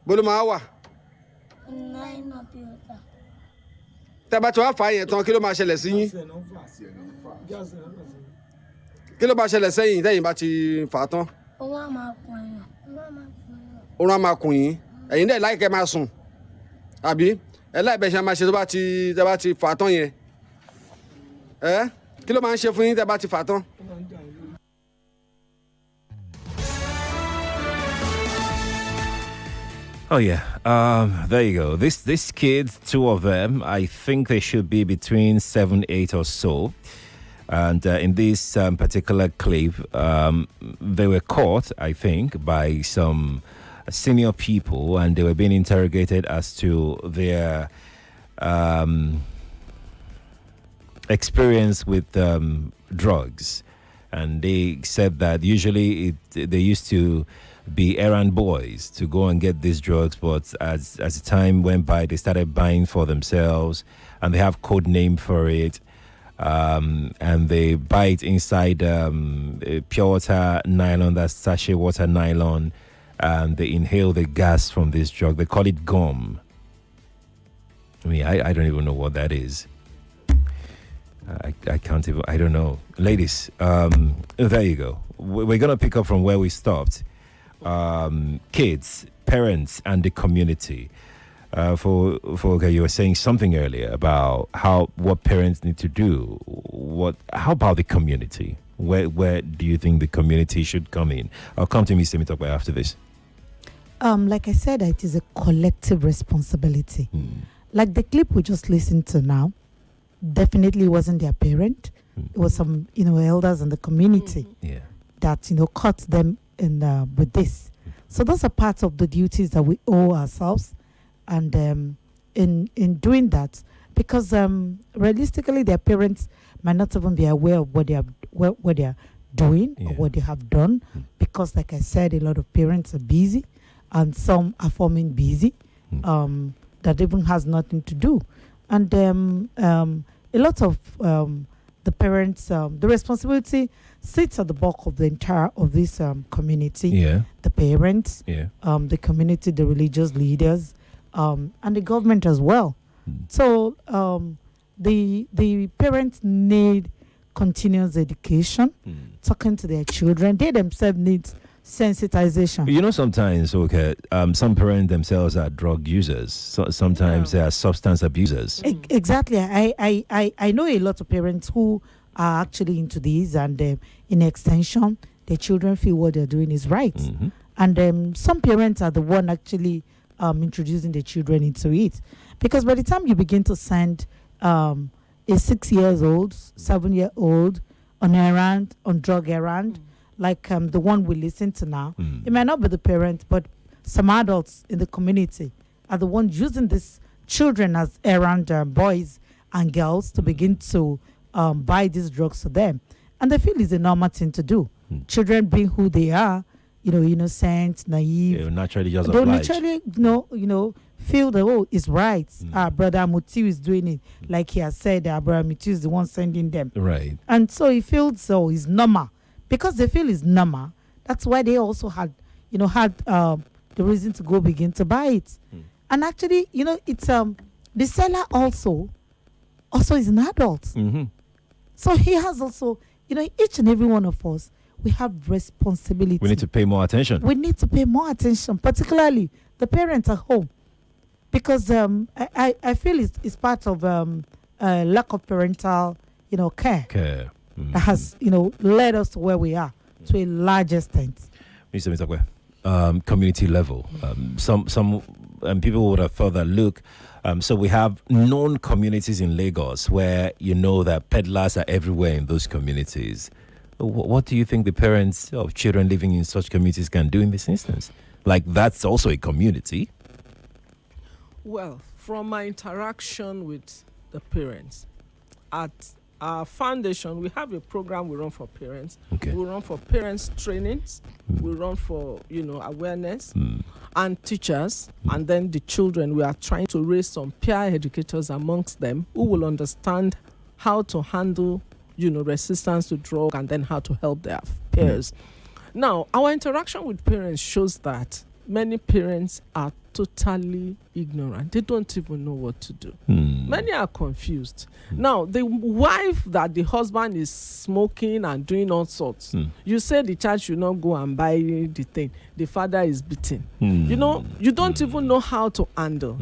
Bó ló máa wà? Tẹ́ bá ti wá fà yẹn tán kí ló máa ṣẹlẹ̀ sí yín? Kí ló máa ṣẹlẹ̀ sẹ́yìn tẹ́yìn bá ti fà tán? Orun á máa kùn yín. Orun á máa kùn yín. Ẹ̀yin dẹ̀ láìkẹ́ máa sùn. Àbí? Ẹ láìbẹ̀ ṣe máa ṣe tẹ́ bá ti fà tán yẹn. Kí ló máa ń ṣe fún yín tẹ́ bá ti fà tán? Oh yeah, there you go. These kids, two of them, I think they should be between 7, 8 or so. And in this particular clip, they were caught, I think, by some senior people, and they were being interrogated as to their experience with drugs. and they said that usually they used to be errand boys to go and get these drugs, but as the time went by, they started buying for themselves, and they have code name for it. And they buy it inside a pure water nylon, that's sachet water nylon, and they inhale the gas from this drug. They call it gum. I mean, I don't even know what that is. I can't even, I don't know. Ladies, there you go. We're going to pick up from where we stopped. Kids, parents, and the community. Okay, you were saying something earlier about what parents need to do. How about the community? Where do you think the community should come in? I'll come to Mr. Temitope after this. Like I said, it is a collective responsibility. Like the clip we just listened to now, definitely wasn't their parent. It was some, elders in the community that, caught them in with this. So those are parts of the duties that we owe ourselves. And in doing that, because realistically, their parents might not even be aware of what they are doing or what they have done, because, like I said, a lot of parents are busy, and some are forming busy that even has nothing to do. And a lot of the parents, the responsibility sits at the bulk of the entire of this community. The parents, the community, the religious leaders, and the government as well. So the parents need continuous education, talking to their children. They themselves need sensitization. Sometimes, some parents themselves are drug users. Sometimes they are substance abusers. Exactly. I know a lot of parents who are actually into these, and in extension, their children feel what they're doing is right. And some parents are the one actually introducing the children into it. Because by the time you begin to send a 6-year-old, 7-year-old on drug errand, like the one we listen to now, it might not be the parent, but some adults in the community are the ones using these children as errand boys and girls to begin to buy these drugs for them. And they feel it's a normal thing to do. Children being who they are, innocent, naive. Naturally just they obliged. naturally, feel that, it's right. Brother Mutiu is doing it. Like he has said, Brother Mutiu is the one sending them. Right. And so he feels it's normal. Because they feel it's normal, that's why they also had the reason to go begin to buy it. And actually, it's the seller also is an adult. So he has also, each and every one of us, we have responsibility. We need to pay more attention. We need to pay more attention, particularly the parents at home. Because I feel it's part of lack of parental, care. That has, led us to where we are to a large extent. Mr. Mitokwe, community level. Some people would have thought that, look, so we have known communities in Lagos where that peddlers are everywhere in those communities. What do you think the parents of children living in such communities can do in this instance? Like, that's also a community. Well, from my interaction with the parents, at our foundation, we have a program we run for parents. We run for parents trainings. We run for, awareness and teachers. And then the children, we are trying to raise some peer educators amongst them who will understand how to handle, resistance to drug, and then how to help their peers. Now, our interaction with parents shows that many parents are totally ignorant. They don't even know what to do. Many are confused. Now, the wife that the husband is smoking and doing all sorts, you say the child should not go and buy the thing. The father is beaten. You don't even know how to handle.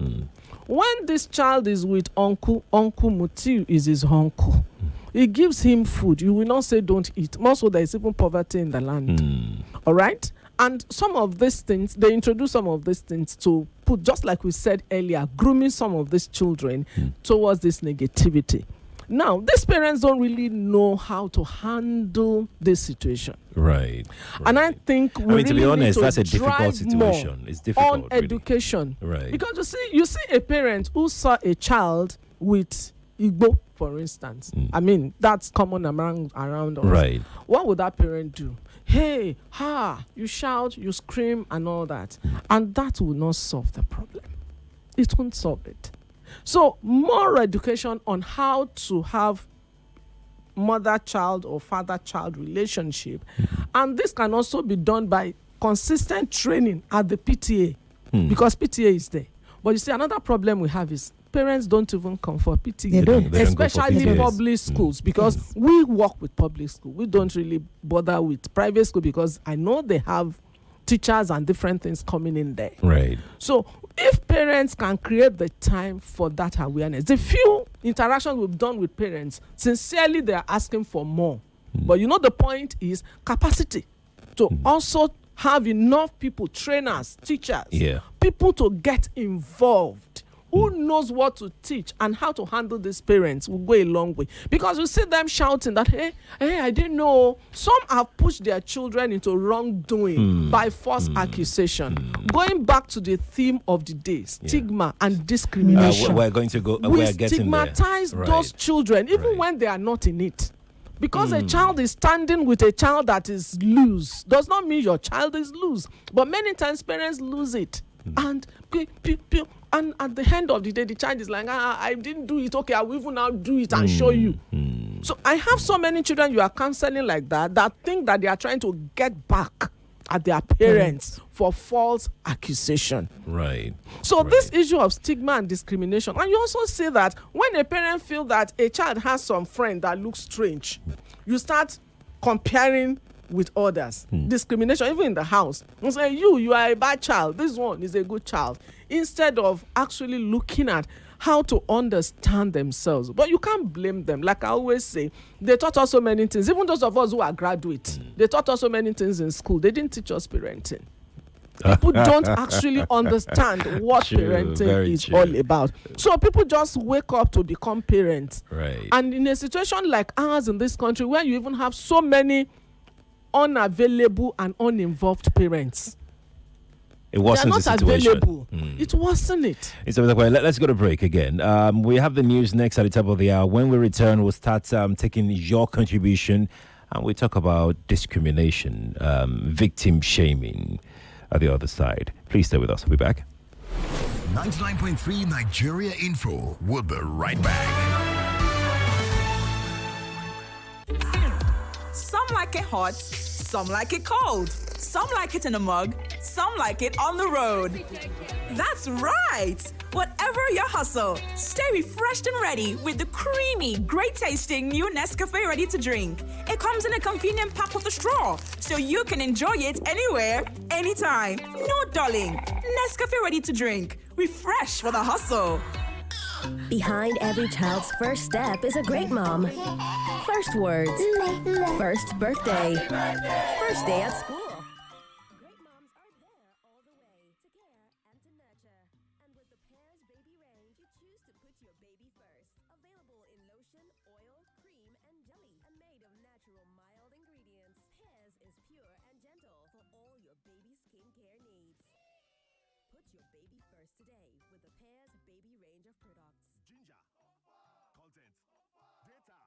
When this child is with Uncle Mutiu is his uncle. He gives him food. You will not say don't eat. More so there is even poverty in the land. All right? And some of these things, they introduce some of these things to put, just like we said earlier, grooming some of these children towards this negativity. Now, these parents don't really know how to handle this situation. Right. And I think to be honest, that's a difficult situation. It's difficult on education. Right. Because you see a parent who saw a child with Igbo, for instance. I mean, that's common around us. Right. What would that parent do? Hey, you shout, you scream, and all that. And that will not solve the problem. It won't solve it. So, more education on how to have mother-child or father-child relationship. And this can also be done by consistent training at the PTA, because PTA is there. But you see, another problem we have is parents don't even come for PTA. They don't. Especially They don't. public schools, because we work with public school. We don't really bother with private school, because I know they have teachers and different things coming in there. Right. So if parents can create the time for that awareness, the few interactions we've done with parents, sincerely they are asking for more. But you know, the point is capacity to also have enough people, trainers, teachers, people to get involved. Who knows what to teach and how to handle these parents will go a long way. Because you see them shouting that, hey, I didn't know. Some have pushed their children into wrongdoing by false accusation. Going back to the theme of the day, stigma and discrimination. We're going to go. We We're getting there. stigmatize those children, even when they are not in it. Because a child is standing with a child that is loose does not mean your child is loose. But many times parents lose it. And at the end of the day, the child is like, I didn't do it. Okay, I will even now do it and show you. So I have so many children you are counseling like that think that they are trying to get back at their parents for false accusation. Right. So this issue of stigma and discrimination, and you also say that when a parent feels that a child has some friend that looks strange, you start comparing with others. Discrimination, even in the house. You say, you are a bad child. This one is a good child. Instead of actually looking at how to understand themselves. But you can't blame them. Like I always say, they taught us so many things. Even those of us who are graduates, they taught us so many things in school. They didn't teach us parenting. People don't actually understand what parenting is all about. So people just wake up to become parents. Right. And in a situation like ours in this country, where you even have so many unavailable and uninvolved parents, it wasn't they're the not situation. available. It wasn't it. Let's go to break again. We have the news next at the top of the hour. When we return, we'll start taking your contribution, and we talk about discrimination, victim shaming at the other side. Please stay with us. We'll be back. 99.3 Nigeria Info. We'll be right back. Some like it hot, some like it cold, some like it in a mug, some like it on the road. That's right! Whatever your hustle, stay refreshed and ready with the creamy, great-tasting new Nescafe Ready to Drink. It comes in a convenient pack with a straw, so you can enjoy it anywhere, anytime. No dulling. Nescafe Ready to Drink. Refresh for the hustle. Behind every child's first step is a great mom. First words, first birthday, first day at school. Great moms are there all the way to care and to nurture. And with the Pears Baby range, you choose to put your baby first. Available in lotion, oil, cream, and jelly, and made of natural mild ingredients. Pears is pure and gentle for all your baby skincare needs. Put your baby first today with the Pears Baby range of products. Ginger. Content. Data.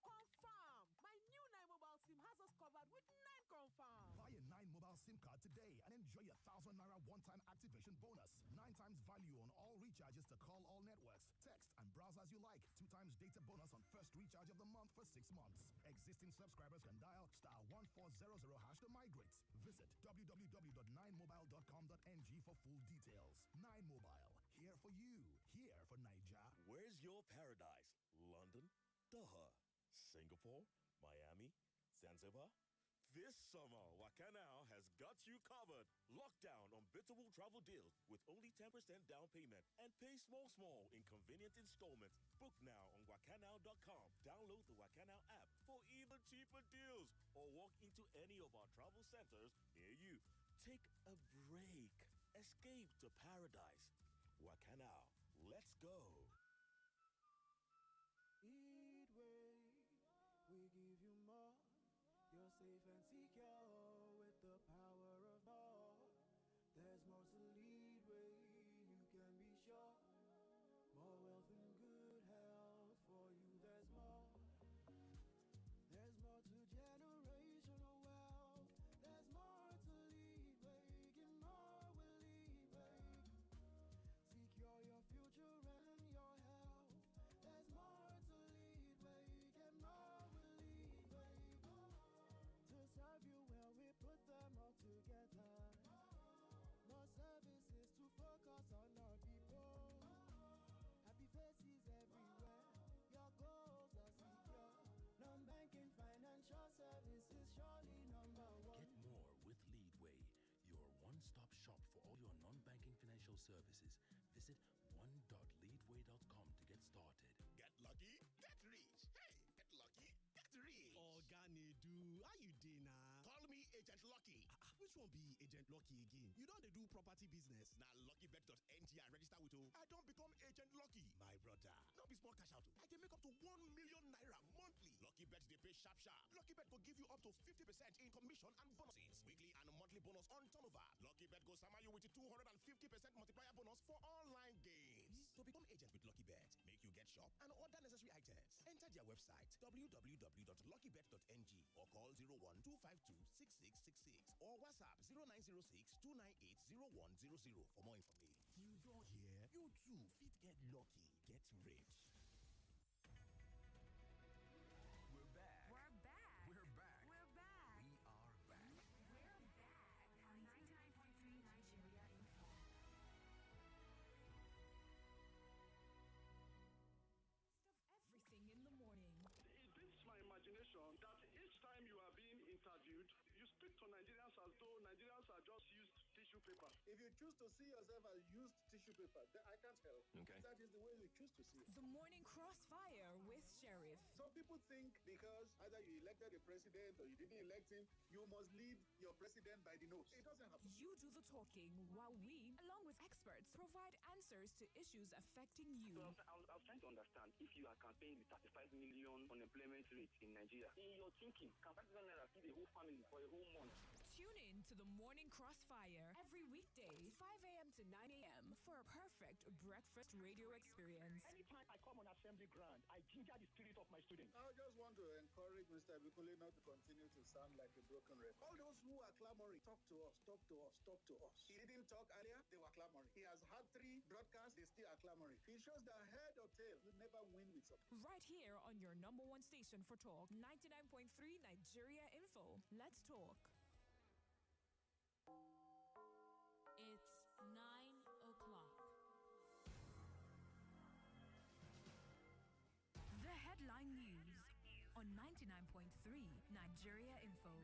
Confirm! My new 9 mobile SIM has us covered with 9 confirm. Buy a 9 mobile SIM card today and enjoy a 1,000 naira one-time activation bonus. 9 times value on all recharges to call all networks. Text and browse as you like. 2 times data bonus on first recharge of the month for 6 months. Existing subscribers can dial *1400# to migrate. Visit www.9mobile.com.ng for full details. 9 Mobile. Here for you. Here for Nigeria. Where's your paradise? London, Doha, Singapore, Miami, Zanzibar? This summer, Wakanao has got you covered. Lock down unbeatable travel deals with only 10% down payment and pay small in convenient installments. Book now on wakanao.com. Download the Wakanao app for even cheaper deals or walk into any of our travel centers near you. Take a break. Escape to paradise. Wakanao. Let's go. Speedway, we give you more. You're safe and secure with the power of more. There's more to Leadway, you can be sure. More wealth and good health for Get more with Leadway, your one-stop shop for all your non-banking financial services. Visit one.leadway.com to get started. Get lucky, get rich. Hey, get lucky, get rich. Oganidu, how you dey now? Call me Agent Lucky. Which one be Agent Lucky again? You don't dey do property business. Now luckybet.ng I register with you. I don't become Agent Lucky. My brother, no be small cash out. I can make up to 1 million naira monthly. Lucky Bet they pay sharp sharp. Lucky Bet will give you up to 50% in commission and bonuses. Weekly and monthly bonus on turnover. Lucky Bet goes sama you with a 250% multiplier bonus for online games. To become agent with Lucky Bet, make you get shop and order necessary items. Enter their website www.luckybet.ng or call 01-252-6666 or WhatsApp 0906-298-0100 for more information. You don't hear? You too fit get lucky, get rich. We're back. We're back. We're back. We're back. We are back. We're back on 99.3 Nigeria Info. Everything in the morning. It beats my imagination that each time you are being interviewed, you speak to Nigerians as though Nigerians are just used tissue paper. If you choose to see yourself as used tissue paper, then I can't help. Okay. That is the way you choose to see it. The Morning Crossfire with Sheriff. Some people think because either you elected a president or you didn't elect him, you must lead your president by the nose. It doesn't happen. You do the talking while we, along with experts, provide answers to issues affecting you. So I was trying to understand if you are campaigning with 35 million unemployment rate in Nigeria. In your thinking, can 5,000 naira feed a whole family for a whole month? Tune in to the Morning Crossfire every weekday, 5 a.m. to 9 a.m. for a perfect breakfast radio experience. Anytime I come on assembly ground, I ginger the spirit of my students. I just want to encourage Mr. Bikule not to continue to sound like a broken record. All those who are clamoring, talk to us, talk to us, talk to us. He didn't talk earlier, they were clamoring. He has had 3 broadcasts, they still are clamoring. He shows that head or tail, you never win with something. Right here on your number one station for talk, 99.3 Nigeria Info. Let's talk. It's 9 o'clock. The headline news on 99.3 Nigeria Info.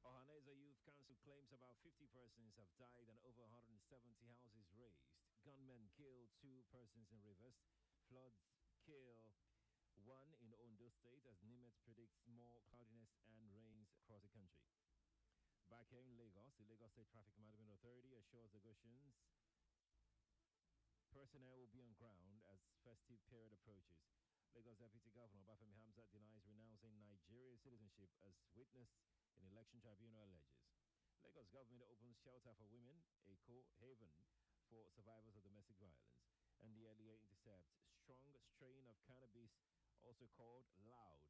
Ohaneza Youth Council claims about 50 persons have died and over 170 houses razed. Gunmen kill 2 persons in Rivers. Floods kill 1 in Ondo State as Nimet predicts more cloudiness and rains across the country. Back here in Lagos, the Lagos State Traffic Management Authority assures Lagosians personnel will be on ground as festive period approaches. Lagos Deputy Governor Bafemi Hamzat denies renouncing Nigerian citizenship as witness in election tribunal alleges. Lagos government opens shelter for women, a co-haven for survivors of domestic violence. And the earlier intercept strong strain of cannabis, also called Loud,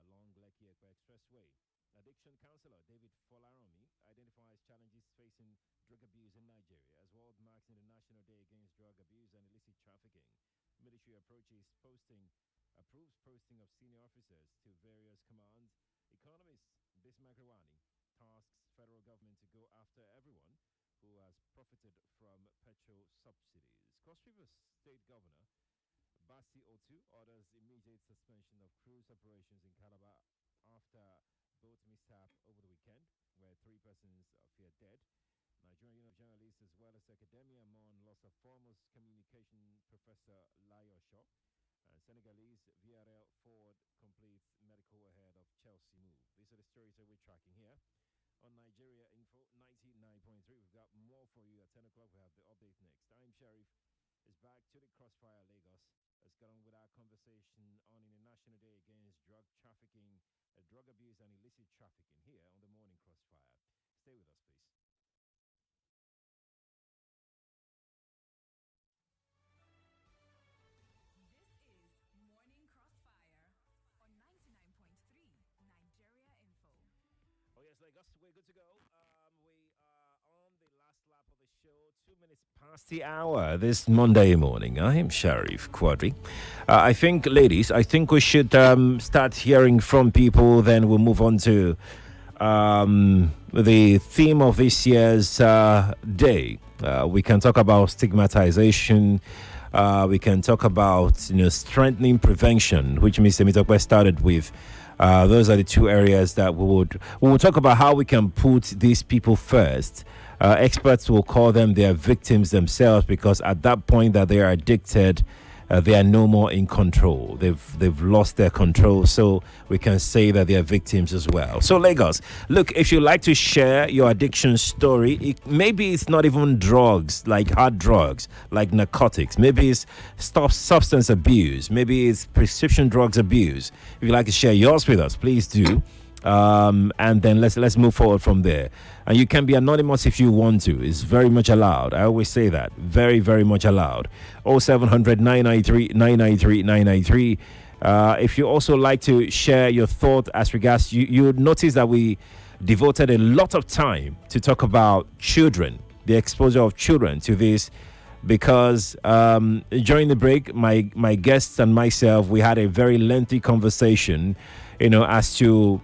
along Lekki-Ekpe Expressway. Addiction counselor David Folaromi identifies challenges facing drug abuse in Nigeria as world marks International Day Against Drug Abuse and Illicit Trafficking. Military approaches approves posting of senior officers to various commands. Economist Bismarck Rwani tasks federal government to go after everyone who has profited from petrol subsidies. Cross River State Governor Basi Otu orders immediate suspension of cruise operations in Calabar after boat mishap over the weekend, where 3 persons are feared dead. Nigerian Union of Journalists as well as academia mourn loss of foremost communication professor Layo Shaw. And Senegalese VRL Ford completes medical ahead of Chelsea move. These are the stories that we're tracking here on Nigeria Info 99.3. We've got more for you at 10 o'clock. We have the update next. I'm Sheriff is back to the Crossfire Lagos. Let's get on with our conversation on International Day Against Drug Trafficking, Drug Abuse and Illicit Trafficking here on the Morning Crossfire. Stay with us, please. This is Morning Crossfire on 99.3 Nigeria Info. Oh yes, Lagos, we're good to go. We are on the last lap of the show, 2 minutes past the hour this Monday morning. I am Sheriff Quadry. I think, ladies, we should start hearing from people. Then we'll move on to the theme of this year's day. We can talk about stigmatization We can talk about strengthening prevention, which Mr. Temitope started with. Those are the two areas that we will talk about how we can put these people first. Experts will call them their victims themselves, because at that point that they are addicted, they are no more in control. They've lost their control, so we can say that they are victims as well. So Lagos, look, if you like to share your addiction story, maybe it's not even drugs, like hard drugs, like narcotics. Maybe it's substance abuse. Maybe it's prescription drugs abuse. If you'd like to share yours with us, please do. And then let's move forward from there. And you can be anonymous if you want to. It's very much allowed. I always say that. Very, very much allowed. 0700 993 993 993. If you also like to share your thought as regards, you would notice that we devoted a lot of time to talk about children, the exposure of children to this, because during the break, my guests and myself, we had a very lengthy conversation, as to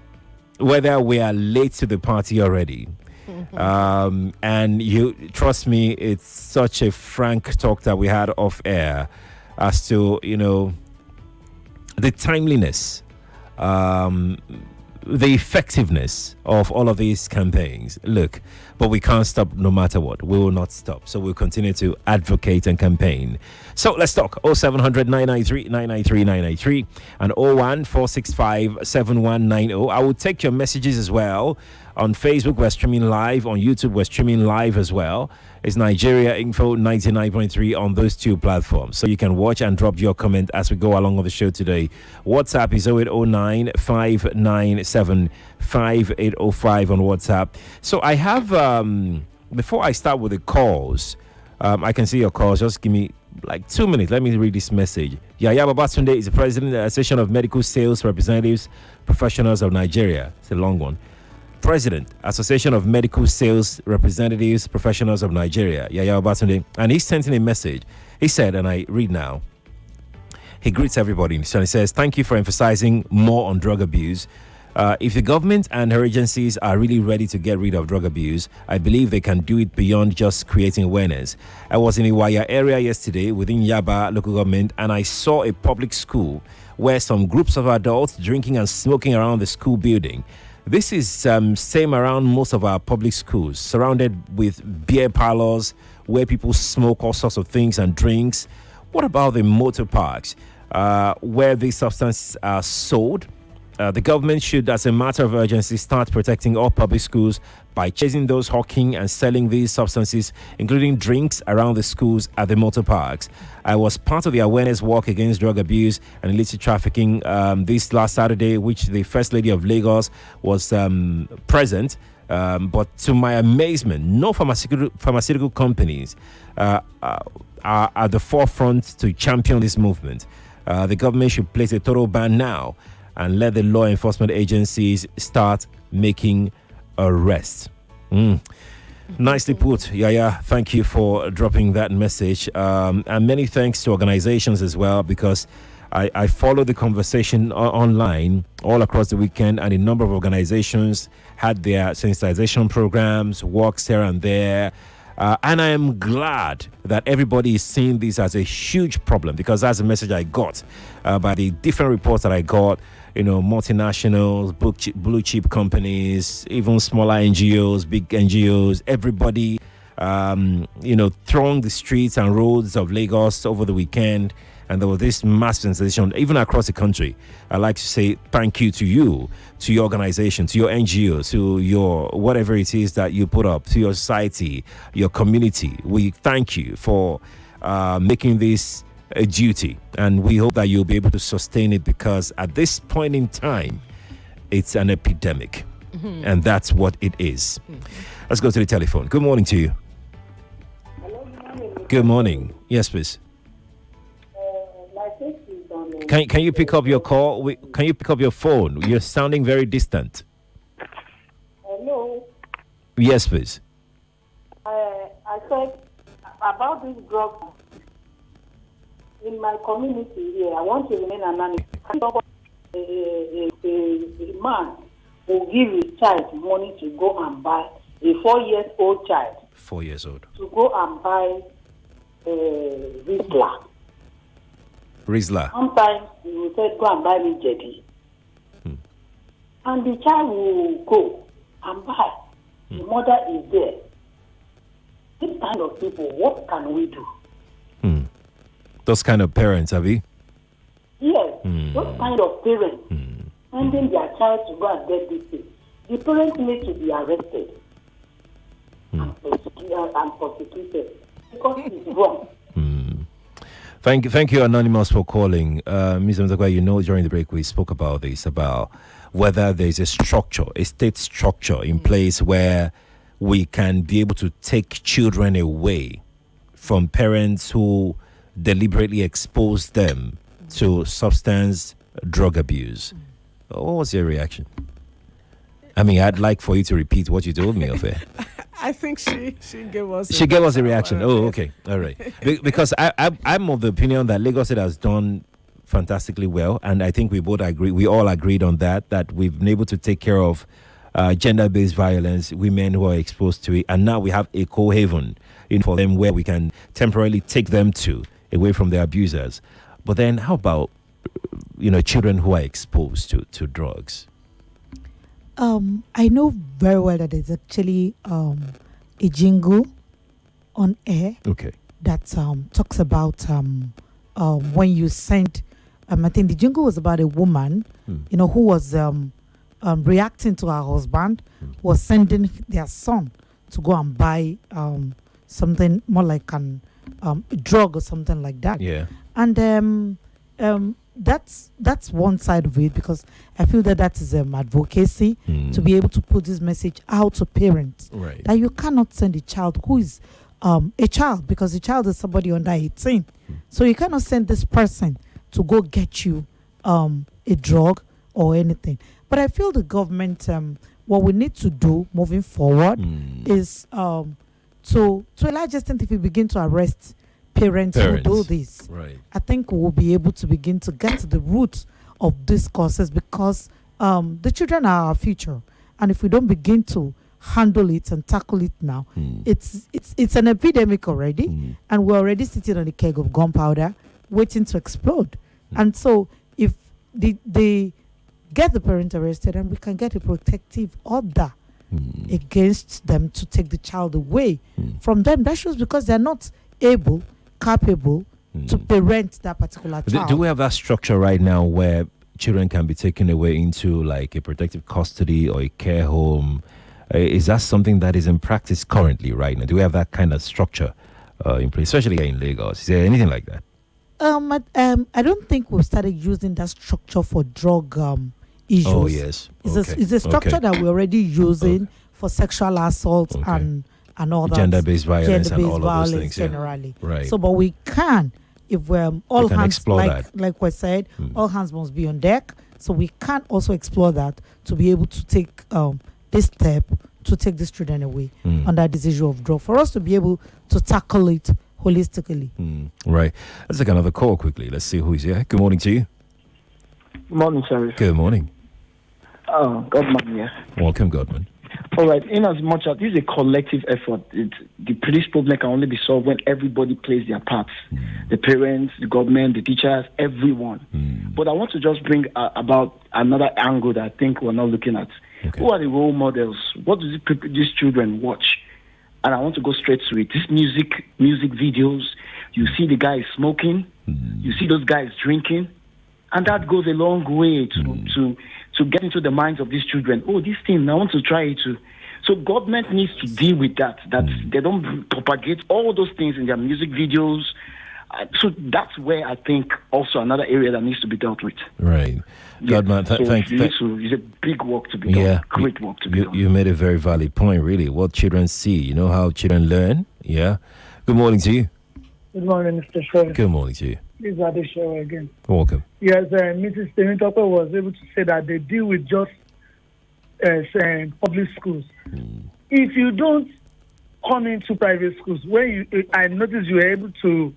whether we are late to the party already. And you trust me, it's such a frank talk that we had off air as to the timeliness, the effectiveness of all of these campaigns. Look, but we can't stop no matter what. We will not stop. So we'll continue to advocate and campaign. So let's talk. 0700 993 993 993 and 01 465 7190. I will take your messages as well. On Facebook, we're streaming live. On YouTube, we're streaming live as well. It's Nigeria Info 99.3 on those two platforms. So you can watch and drop your comment as we go along on the show today. WhatsApp is 0809 597 5805 on WhatsApp. So I have, before I start with the calls, I can see your calls. Just give me like 2 minutes. Let me read this message. Yaya Babatunde is the president of the Association of Medical Sales Representatives Professionals of Nigeria. It's a long one. President, Association of Medical Sales Representatives Professionals of Nigeria, Yaya Babatunde, and he sent in a message. He said, and I read now, he greets everybody. So he says, thank you for emphasizing more on drug abuse. If the government and her agencies are really ready to get rid of drug abuse, I believe they can do it beyond just creating awareness. I was in Iwaya area yesterday within Yaba local government, and I saw a public school where some groups of adults drinking and smoking around the school building. This is same around most of our public schools, surrounded with beer parlors where people smoke all sorts of things and drinks. What about the motor parks where these substances are sold? The government should, as a matter of urgency, start protecting all public schools by chasing those hawking and selling these substances, including drinks, around the schools at the motor parks. I was part of the awareness walk against drug abuse and illicit trafficking this last Saturday, which the First Lady of Lagos was present. But to my amazement, no pharmaceutical companies are at the forefront to champion this movement. The government should place a total ban now and let the law enforcement agencies start making arrests. Nicely put, Yaya. Thank you for dropping that message. And many thanks to organizations as well, because I followed the conversation online all across the weekend, and a number of organizations had their sensitization programs, walks here and there. And I am glad that everybody is seeing this as a huge problem, because that's the message I got by the different reports that I got. Multinationals, blue chip companies, even smaller NGOs, big NGOs, everybody, thronged the streets and roads of Lagos over the weekend. And there was this mass sensation, even across the country. I'd like to say thank you to you, to your organization, to your NGO, to your whatever it is that you put up, to your society, your community. We thank you for making this a duty, and we hope that you'll be able to sustain it, because at this point in time, it's an epidemic, and that's what it is. Let's go to the telephone. Good morning to you. Hello, good morning. Good morning. Yes, please. Can you pick up your call? Can you pick up your phone? You're sounding very distant. Hello. Yes, please. I said about this drug in my community here. I want to remain anonymous. A man will give his child money to go and buy a 4-year-old child. 4 years old. To go and buy Rizla. Rizla. Sometimes he will say, go and buy me jetty. And the child will go and buy. The mother is there. This kind of people, what can we do? Those kind of parents, have you? Yes, those kind of parents sending their child to go and get this thing. The parents need to be arrested and prosecuted because it's wrong. Thank you, Anonymous, for calling. Ms. Mzakwa, you know, during the break we spoke about this, about whether there's a structure, a state structure in place where we can be able to take children away from parents who deliberately expose them to substance drug abuse. What was your reaction? I mean, I'd like for you to repeat what you told me of it. I think she gave us. She gave us a reaction. Oh, okay, all right. Because I'm of the opinion that Lagos State has done fantastically well, and I think we both agree. We all agreed on that we've been able to take care of gender-based violence, women who are exposed to it, and now we have a co-haven for them where we can temporarily take them to away from their abusers. But then, how about children who are exposed to drugs? I know very well that there's actually a jingle on air. Okay. That talks about when you send. I think the jingle was about a woman, who was reacting to her husband, was sending their son to go and buy something more like a drug or something like that. Yeah. And that's one side of it, because I feel that is advocacy to be able to put this message out to parents, right, that you cannot send a child who is a child, because the child is somebody under 18. So you cannot send this person to go get you a drug or anything. But I feel the government, what we need to do moving forward is to a large extent, if we begin to arrest parents who do this, right, I think we'll be able to begin to get to the root of these causes, because the children are our future, and if we don't begin to handle it and tackle it now, it's an epidemic already, and we're already sitting on a keg of gunpowder waiting to explode. And so if they get the parent arrested, and we can get a protective order against them to take the child away from them, that shows because they're not capable to parent that particular child. Do we have that structure right now where children can be taken away into like a protective custody or a care home? Is that something that is in practice currently right now? Do we have that kind of structure in place, especially here in Lagos? Is there anything like that? I don't think we've started using that structure for drug issues. Oh, yes. It's a structure that we're already using for sexual assault and all that. Gender-based violence and all of those things. Generally. Yeah. Right. So, but we can, if we're all we hands, like we said, all hands must be on deck. So we can also explore that to be able to take this step to take these children away under this issue of drug, for us to be able to tackle it holistically. Right. Let's take another call quickly. Let's see who is here. Good morning to you. Good morning, sir. Good morning. Godman, yes. Welcome, Godman. All right. In as much as this is a collective effort, the police problem can only be solved when everybody plays their parts. The parents, the government, the teachers, everyone. But I want to just bring about another angle that I think we're not looking at. Okay. Who are the role models? What do these children watch? And I want to go straight to it. These music videos, you see the guys smoking, you see those guys drinking, and that goes a long way to get into the minds of these children. Oh, this thing, I want to try it too. So government needs to deal with that they don't propagate all those things in their music videos. So that's where I think also another area that needs to be dealt with. Right. Godman, thank you. It's a big work to be done. Yeah. Great work to be done. You made a very valid point, really. What children see, you know how children learn. Yeah. Good morning to you. Good morning, Mr. Shreya. Good morning to you. This is Adefowoke again. Welcome. Yes, Mrs. Temitope was able to say that they deal with just public schools. If you don't come into private schools, I noticed you were able to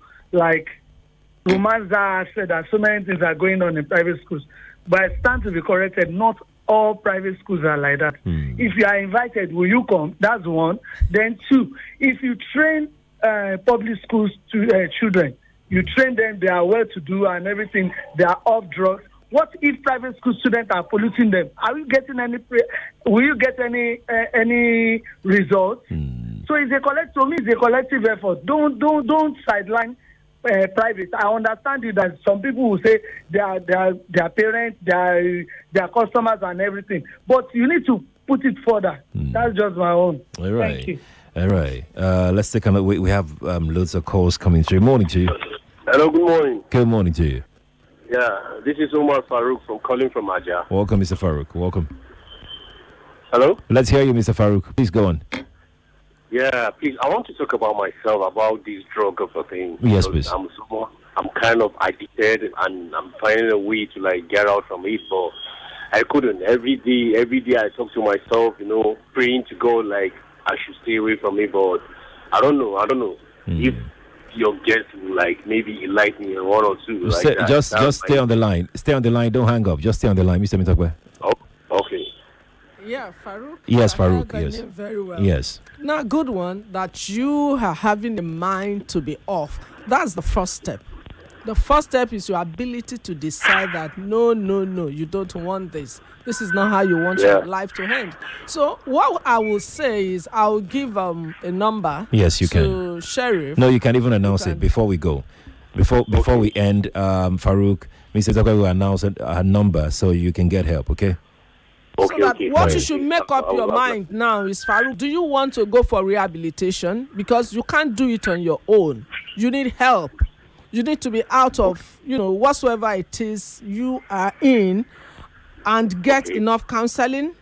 romance said that so many things are going on in private schools. But I stand to be corrected, not all private schools are like that. If you are invited, will you come? That's one. Then two, if you train public schools to children, you train them, they are well to do and everything, they are off drugs. What if private school students are polluting them? Are you getting will you get any results? So it's a collective effort. Don't sideline private. I understand you that some people will say their parents, their customers and everything. But you need to put it further. That's just my own. All right. Thank you. All right. Let's take a look. We have loads of calls coming through. Morning to you. Hello, good morning. Good morning to you. Yeah, this is Omar Farouk calling from Aja. Welcome, Mr. Farouk. Welcome. Hello? Let's hear you, Mr. Farouk. Please go on. Yeah, please, I want to talk about myself, about this drug of a thing. Yes, please. I'm kind of addicted and I'm finding a way to like get out from it, but I couldn't. Every day I talk to myself, praying to God like I should stay away from it, but I don't know. If your guest will like maybe enlighten me in one or two. Just stay on the line. Stay on the line. Don't hang up. Just stay on the line, Mr. Temitope. Oh, okay. Yeah, Farouk. Yes, I Farouk. heard that Yes. name very well. Yes. Now, good one that you are having the mind to be off. That's the first step. The first step is your ability to decide that no, you don't want this. This is not how you want your life to end. So what I will say is I'll give a number. Yes, you to can. Sheriff. No, you can even announce it before we go. Before we end, Farouk, Mr. Zakwe will announce a number so you can get help, okay? So that what you should make up your mind now is, Farouk, do you want to go for rehabilitation? Because you can't do it on your own. You need help. You need to be out of, whatsoever it is you are in and get enough counseling.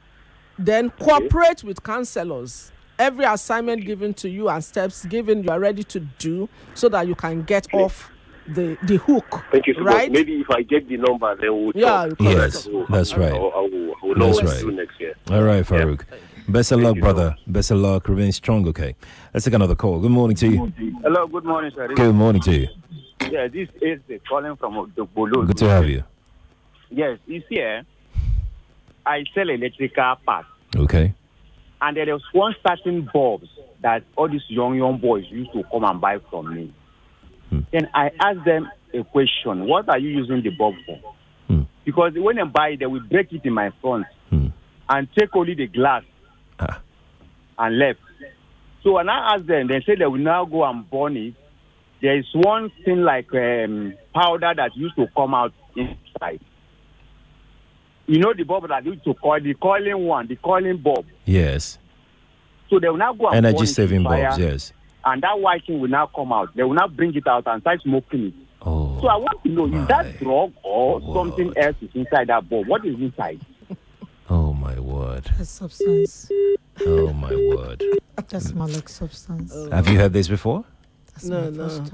Then cooperate with counselors. Every assignment given to you and steps given, you are ready to do so that you can get off the hook. Thank you so right? much. Maybe if I get the number, then we'll talk. Yes, that's right. I will know what to do next year. All right, Farouk. Best of luck, brother. Best of luck. Remain strong, okay? Let's take another call. Good morning to you. Hello, good morning, sir. Good morning to you. Yeah, this is calling from the Bolo. Good to have you. Yes, this year, I sell electrical parts. Okay. And there was one certain bulbs that all these young boys used to come and buy from me. Then I asked them a question. What are you using the bulb for? Because when they buy it, they will break it in my front and take only the glass and left. So when I asked them, they said they will now go and burn it. There is one thing like powder that used to come out inside. You know the bulb that used to call the coiling bulb. Yes. So they will now go and energy saving bulbs, yes. And that white thing will now come out. They will now bring it out and start smoking it. Oh. So I want to know, is that drug or something else is inside that bulb? What is inside? Oh my word. A substance. Oh my word. That smells like substance. Have you heard this before? No,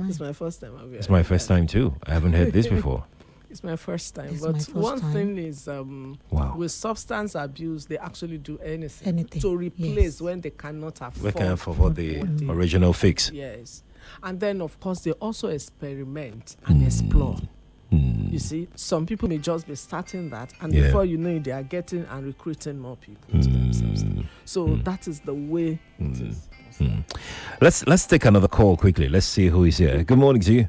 it's my first time. It's my first time too. I haven't heard this before. It's my first time. It's but my first one time. thing is, with substance abuse, they actually do anything to replace yes. when they cannot afford. We can't afford the original fix. Yes. And then, of course, they also experiment and explore. You see, some people may just be starting that, and before you know it, they are getting and recruiting more people to themselves. So that is the way it is. Let's take another call quickly. Let's see who is here. Good morning to you.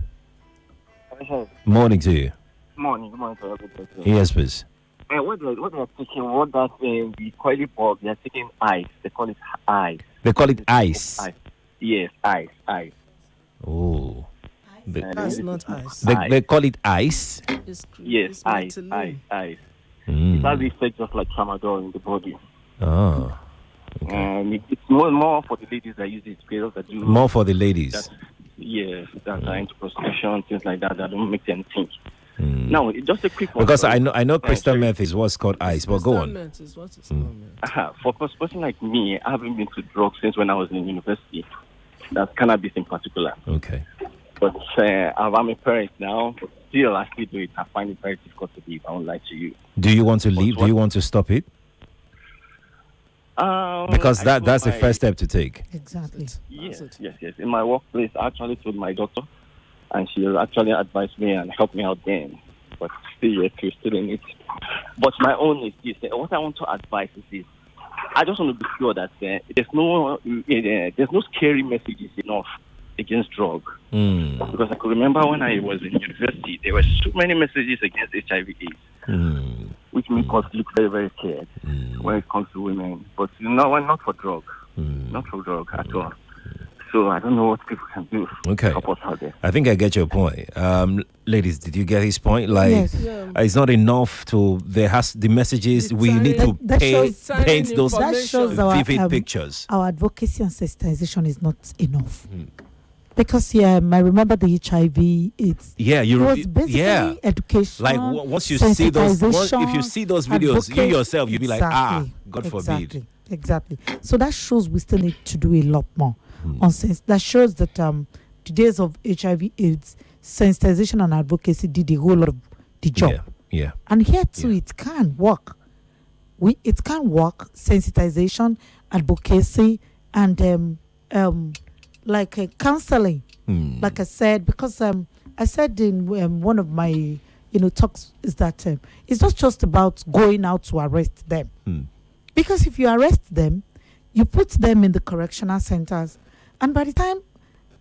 Morning to you. Morning, good morning to everybody. Yes, please. What they are taking, we call it bulb, they are taking ice. They call it ice. They call it ice. Yes, ice. Oh. That's not ice. They call it ice? Yes, ice. It has the effect just like tramadol in the body. Oh. Okay. And it's more for the ladies that use it. Girls that do more for the ladies. That are into prostitution, things like that. That don't make them think. Now, just a quick one. Because I know crystal meth is what's called ice, but go on. Meth is what is called For a person like me, I haven't been to drugs since when I was in university. That's cannabis in particular. Okay. But I'm a parent now, but still I still do it. I find it very difficult to leave. I won't lie to you. Do you want to leave? Do you want to stop it? Because that's the first step to take. Exactly. Yes. In my workplace, I actually told my doctor, and she actually advised me and helped me out then. But still, we're still in it. But my own is this. What I want to advise is this. I just want to be sure that there's no scary messages enough against drug. Mm. Because I could remember when I was in university, there were so many messages against HIV/AIDS, which made us look very, very scared when it comes to women. But not for drug, not for drug at all. So I don't know what people can do. Okay. To help us out there. I think I get your point. Ladies, did you get his point? Like, Yes. it's not enough to, the messages, we need to paint those that shows our, vivid pictures. Our advocacy and sensitization is not enough. Because, I remember the HIV, it was basically education. Like, once you see those, if you see those videos, you yourself, you'll be like, God forbid. Exactly. So that shows we still need to do a lot more. That shows that the days of HIV/AIDS, sensitization and advocacy did a whole lot of the job. Yeah. And here too, it can work. It can work. Sensitization, advocacy, and counseling. Like I said, because I said in one of my talks is that it's not just about going out to arrest them. Because if you arrest them, you put them in the correctional centers, and by the time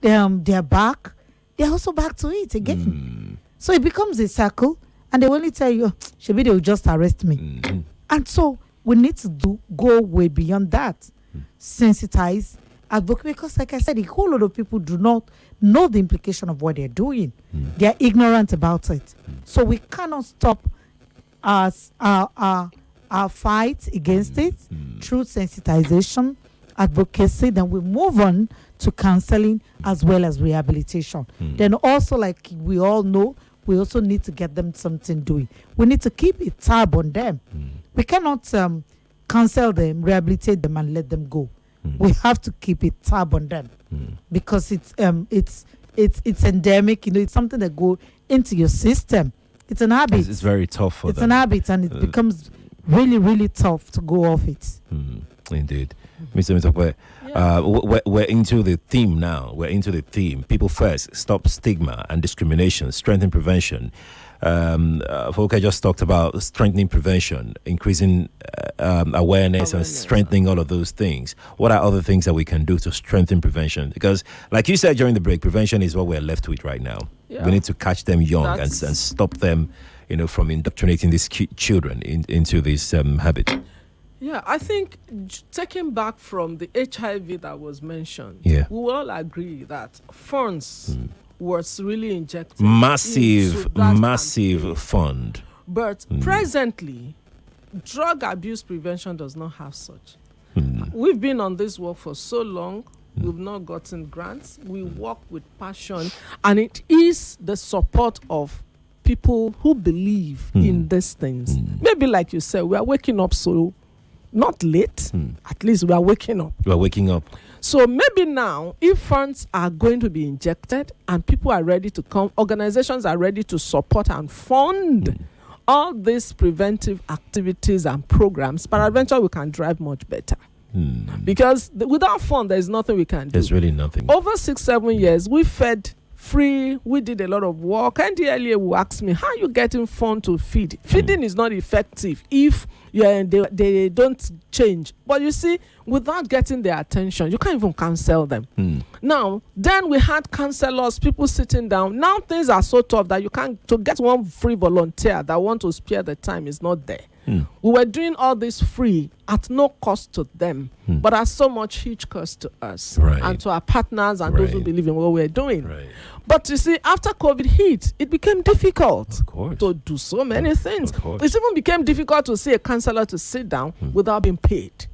they're back, they're also back to it again. So it becomes a circle, and they only tell you, "Shebi, they will just arrest me." And so we need to go way beyond that, sensitize, advocate, because, like I said, a whole lot of people do not know the implication of what they're doing. They're ignorant about it. So we cannot stop our fight against it through sensitization, advocacy. Then we move on to counseling as well as rehabilitation. Then also, like we all know, we also need to get them something doing. We need to keep a tab on them. We cannot counsel them, rehabilitate them, and let them go. We have to keep a tab on them because it's endemic. It's something that go into your system. It's an habit. It's very tough for them. It's an habit, and it becomes really, really tough to go off it. Indeed. Mr. Temitope, we're into the theme now. We're into the theme. People first, stop stigma and discrimination, strengthen prevention. Foke just talked about strengthening prevention, increasing awareness and strengthening all of those things. What are other things that we can do to strengthen prevention? Because, like you said during the break, prevention is what we're left with right now. Yeah. We need to catch them young and stop them, from indoctrinating these children into this habit. Yeah, I think taking back from the HIV that was mentioned, we all agree that funds was really injected. Massive fund. But presently, drug abuse prevention does not have such. We've been on this work for so long. We've not gotten grants. We work with passion. And it is the support of people who believe in these things. Maybe like you said, we are waking up so not late. At least we are waking up. We are waking up. So maybe now, if funds are going to be injected and people are ready to come, organizations are ready to support and fund all these preventive activities and programs, peradventure we can drive much better. Because without fund, there is nothing we can do. There's really nothing. Over 6-7 years, we fed free. We did a lot of work. And earlier will ask me, how are you getting fund to feed? Feeding is not effective if they don't change. But you see, without getting their attention, you can't even counsel them. Now, then we had counselors, people sitting down. Now things are so tough that you can't, to get one free volunteer that want to spare the time is not there. We were doing all this free at no cost to them, but at so much huge cost to us and to our partners and those who believe in what we're doing. But you see, after COVID hit, it became difficult to do so many things. It even became difficult to see a counselor to sit down without being paid.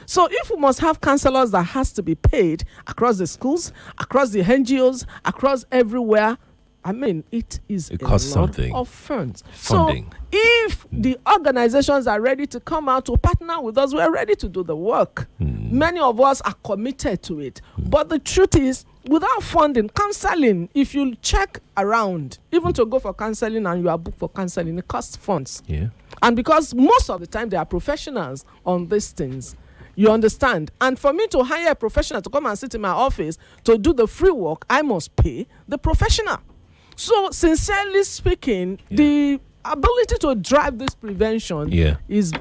So if we must have counselors that has to be paid across the schools, across the NGOs, across everywhere, I mean, it costs something of funds. Funding. So if the organizations are ready to come out to partner with us, we're ready to do the work. Many of us are committed to it. But the truth is, without funding, counseling, if you check around, even to go for counseling and you are booked for counseling, it costs funds. And because most of the time they are professionals on these things, you understand? And for me to hire a professional to come and sit in my office to do the free work, I must pay the professional. So, sincerely speaking, the ability to drive this prevention is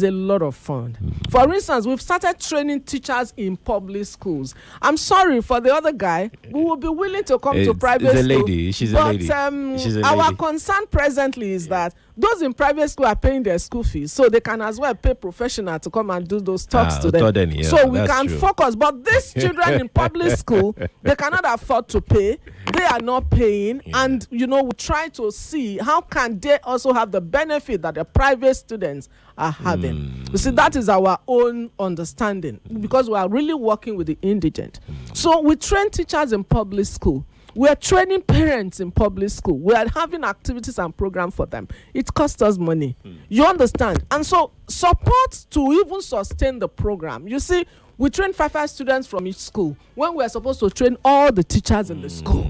a lot of fun. For instance, we've started training teachers in public schools. I'm sorry for the other guy. We will be willing to come to private school. Lady. She's a lady. But our concern presently is that those in private school are paying their school fees, so they can as well pay professional to come and do those talks to them. So we can focus. But these children in public school, they cannot afford to pay. They are not paying, and we try to see how can they also have the benefit that the private students are having. You see, that is our own understanding, because we are really working with the indigent. So we train teachers in public school. We are training parents in public school. We are having activities and programs for them. It costs us money. You understand? And so support to even sustain the program. You see, we train 5 students from each school when we are supposed to train all the teachers in the school.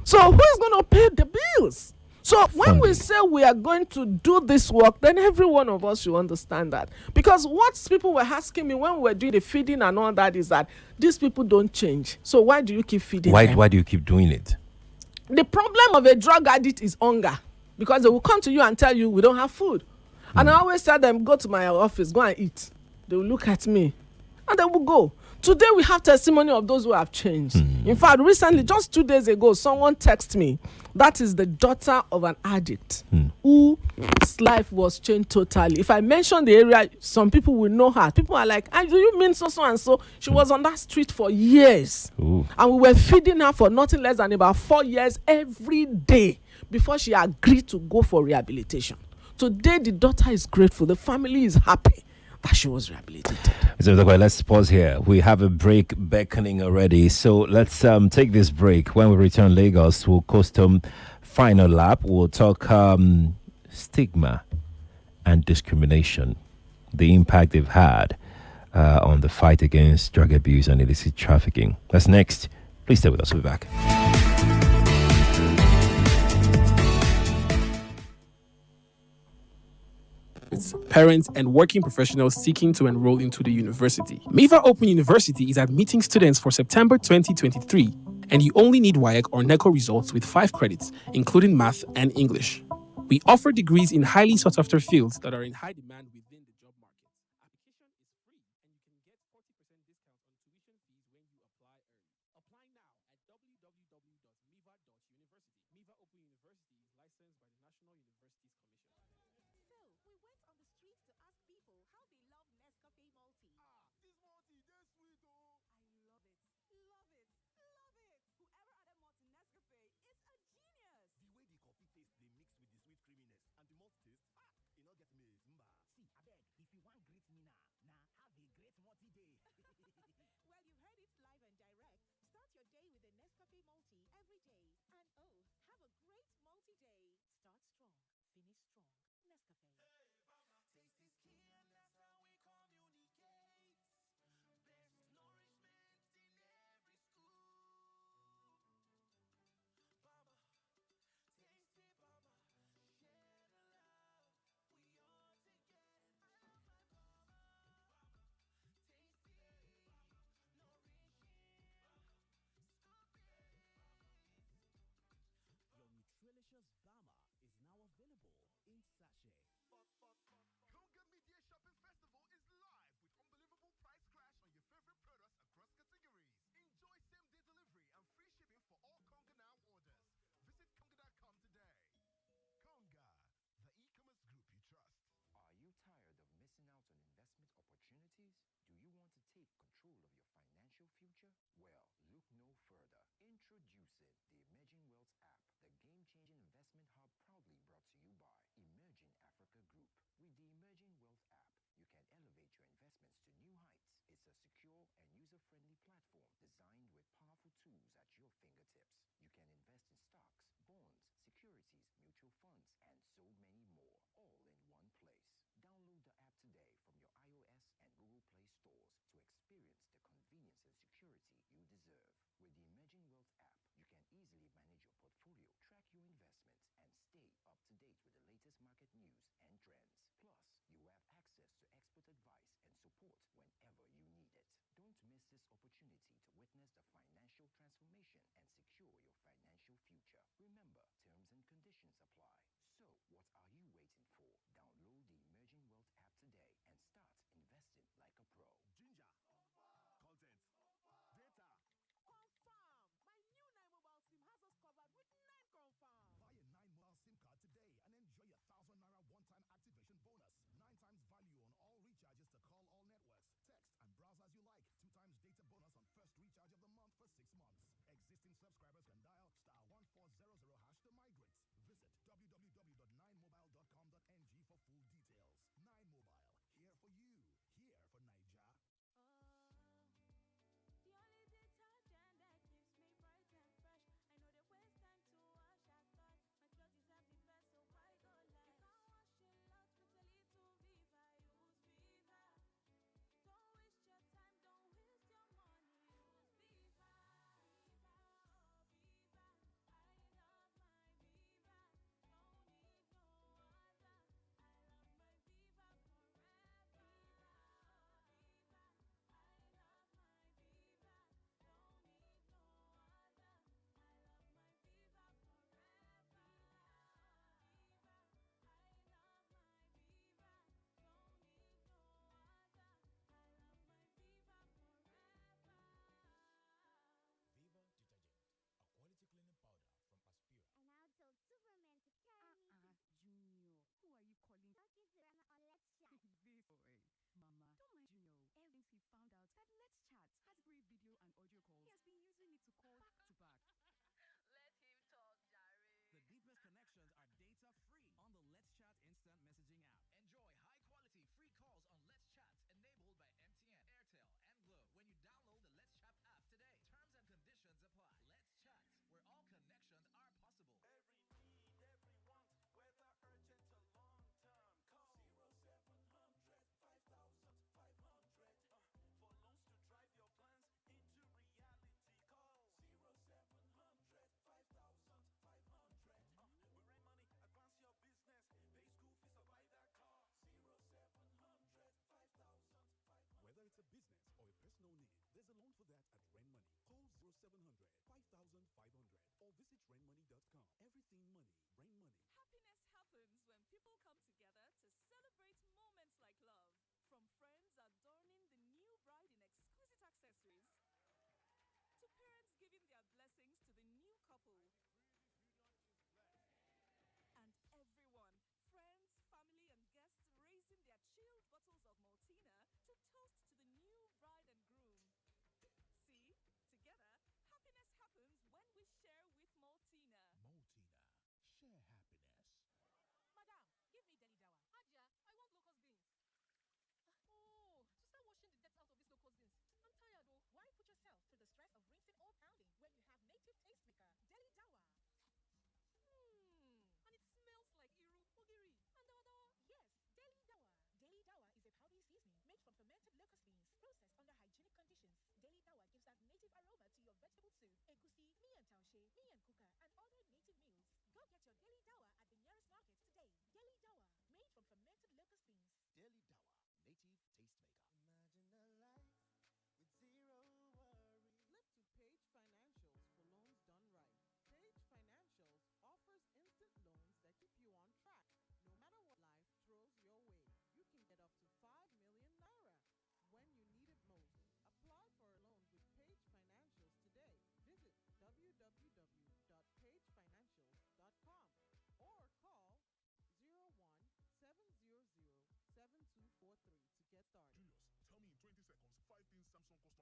So who is going to pay the bills? So when we say we are going to do this work, then every one of us should understand that. Because what people were asking me when we were doing the feeding and all that is that these people don't change. So why do you keep feeding them? Why do you keep doing it? The problem of a drug addict is hunger. Because they will come to you and tell you, we don't have food. And I always tell them, go to my office, go and eat. They will look at me and they will go. Today we have testimony of those who have changed. In fact, recently, just 2 days ago, someone texted me. That is the daughter of an addict whose life was changed totally. If I mention the area, some people will know her. People are like, do you mean so and so? She was on that street for years. And we were feeding her for nothing less than about 4 years every day before she agreed to go for rehabilitation. Today, the daughter is grateful. The family is happy that she was rehabilitated. So let's pause here. We have a break beckoning already. So let's take this break. When we return Lagos, we'll custom final lap. We'll talk stigma and discrimination, the impact they've had on the fight against drug abuse and illicit trafficking. That's next. Please stay with us. We'll be back. Parents and working professionals seeking to enroll into the university. Miva Open University is admitting students for September 2023, and you only need WAEC or NECO results with 5 credits, including math and English. We offer degrees in highly sought-after fields that are in high demand within the job market. Application is free, and you can get 40% discount on tuition fees when you apply early. Apply now at www.miva.university. Miva Open University is licensed by the National Universities Commission. So, we went on the streets to ask people how they love Nescafe Multi. This multi, that's sweet, oh. I love it. Love it. Love it. Whoever added more to Nescafe is a genius. The way the coffee taste, they mix with the sweet creaminess and the malt taste, you know get me, mba. See, abeg, if you want greet me now, have a great multi day. Well, you heard it live and direct. Start your day with a Nescafe Multi every day. And have a great multi-day. Start strong, finish strong. Nescafe. Taste is key and that's how we communicate. Best nourishment in every school. Baba, tasty Baba, share the love. We all together. Baba, tasty Your Nutritious Bama is now available in sachet. Hunger Media Shopping Festival is live with unbelievable price crash on your favorite products across categories. Enjoy same-day delivery and free shipping for all Conga Now orders. Visit Conga.com today. Conga, the e-commerce group you trust. Are you tired of missing out on investment opportunities? Do you want to take control of your financial future? Well, look no further. Introducing the Emerging Wealth app, the game-changing investment hub proudly brought to you by Emerging Africa Group. With the Emerging Wealth app, you can elevate your investments to new heights. It's a secure and user-friendly platform designed with powerful tools at your fingertips. You can invest in stocks, bonds, securities, mutual funds, and so many more, all in one place. Download the app today from your iOS and Google Play stores to experience the convenience and security you deserve. With the Emerging Wealth app, you can easily manage your portfolio, track your investments, and stay up to date with the latest market news and trends. Plus, you have access to expert advice and support whenever you need it. Don't miss this opportunity to witness the financial transformation and secure your financial future. Remember, terms and conditions apply. So, what at Rent Money. Call 0700 5500 or visit rentmoney.com. Everything money. Rent Money. Happiness happens when people come together to celebrate moments like love. From friends adorning the new bride in exquisite accessories, to parents giving their blessings to the new couple. And everyone, friends, family, and guests raising their chilled bottles of Maltina to toast to the new bride and groom. See, together, happiness happens when we share with Maltina. Maltina. Share happiness. Madam, give me deli dawa. Haja, I want locust beans. Oh, to start washing the dirt out of these locust beans. I'm tired, oh. Why put yourself through the stress of rinsing or pounding when you have native taste maker, Deli Dawa? And it smells like Iru, Ogiri, and Dawa Dawa. Yes, Deli Dawa. Deli Dawa is a powdery seasoning made from fermented locust beans, processed under hygienic conditions. Deli Dawa gives that native aroma to your vegetable soup, egusi, miyan taushe, miyan kuka, and other native meals. Go get your Deli Dawa at the nearest market today. Deli Dawa, made from fermented locust beans. Deli Dawa, native taste maker. Imagine a life with zero worries. Flip to Page Financials for loans done right. Page Financials offers instant loans that keep you on track. No matter what life throws your way, you can get up to 5 million naira when you need it most. Apply for a loan with Page Financials today. Visit www.pagefinancials.com or call 01-700-7243 to get started. Julius, tell me in 20 seconds 5 things Samsung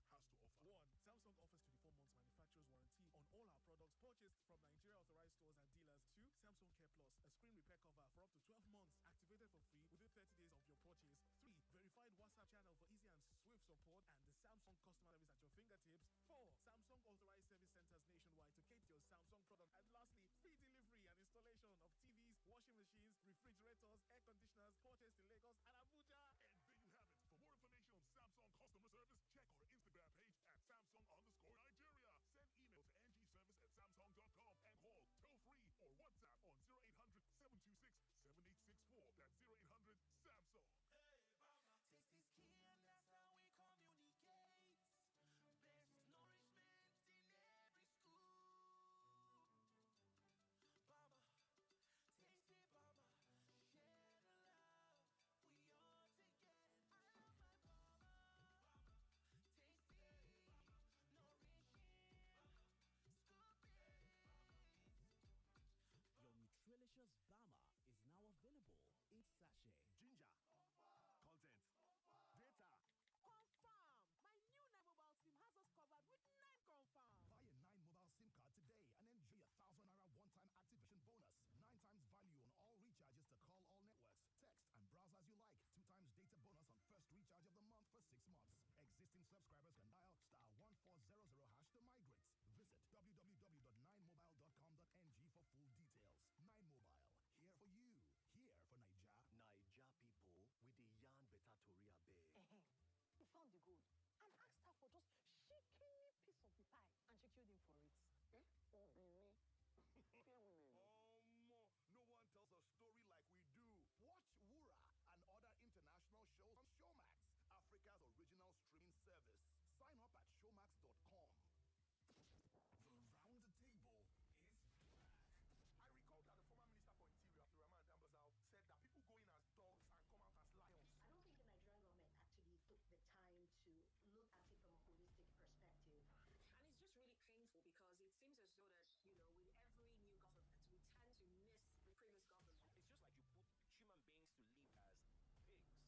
customer service has to offer. 1. Samsung offers 24 months manufacturer's warranty on all our products purchased from Nigeria authorized stores and dealers. 2. Samsung Care Plus, a screen repair cover for up to 12 months, activated for free within 30 days of your purchase. 3. Verified WhatsApp channel for easy and swift support and the Samsung customer service at your fingertips. 4. Samsung authorized service centers nationwide to cater your Samsung product. And lastly, free delivery and installation of TVs, washing machines, refrigerators, air conditioners, purchased in Lagos and Abuja. And there you have it. For more information on Samsung customer service, check our Instagram page at Samsung_Nigeria. Send email to ngservice@samsung.com and call toll free or WhatsApp on 0800-726-7864. That's 0800 Samsung. Hey, mama. Taste is key and that's how we communicate. Best nourishment in every school. Mama, taste it, mama. Share the love. We all together. I love my mama. Mama, taste it. Mama, nourishing. School days. Your Nutrilicious Bama is now available in sachet. Ginger, content, data. Confirm! My new 9 mobile SIM has us covered with 9 confirm. Buy a 9 mobile SIM card today and enjoy a 1,000 naira one-time activation bonus. 9 times value on all recharges to call all networks, text and browse as you like. 2 times data bonus on first recharge of the month for 6 months. Existing subscribers can dial *1400# to migrate. Visit www.9mobile.com.ng for full details. 9 Mobile, here for you, here for Naija. Naija people with the yarn better tori abeg. You found the gold and asked her for just shikini piece of the pie, and she killed him for it. Oh, baby. Fair women. No one tells a story like we do. Watch Wura and other international shows on Showmax, Africa's original streaming service. Sign up at showmax.com. The round table is back. I recall that the former Minister for Interior, Abdulrahman Dambazao, said that people go in as dogs and come out as lions. I don't think the Nigerian government actually took the time to look at it from a holistic perspective. And it's just really painful because it seems as though that, with every new government, we tend to miss the previous government. It's just like you put human beings to live as pigs inside a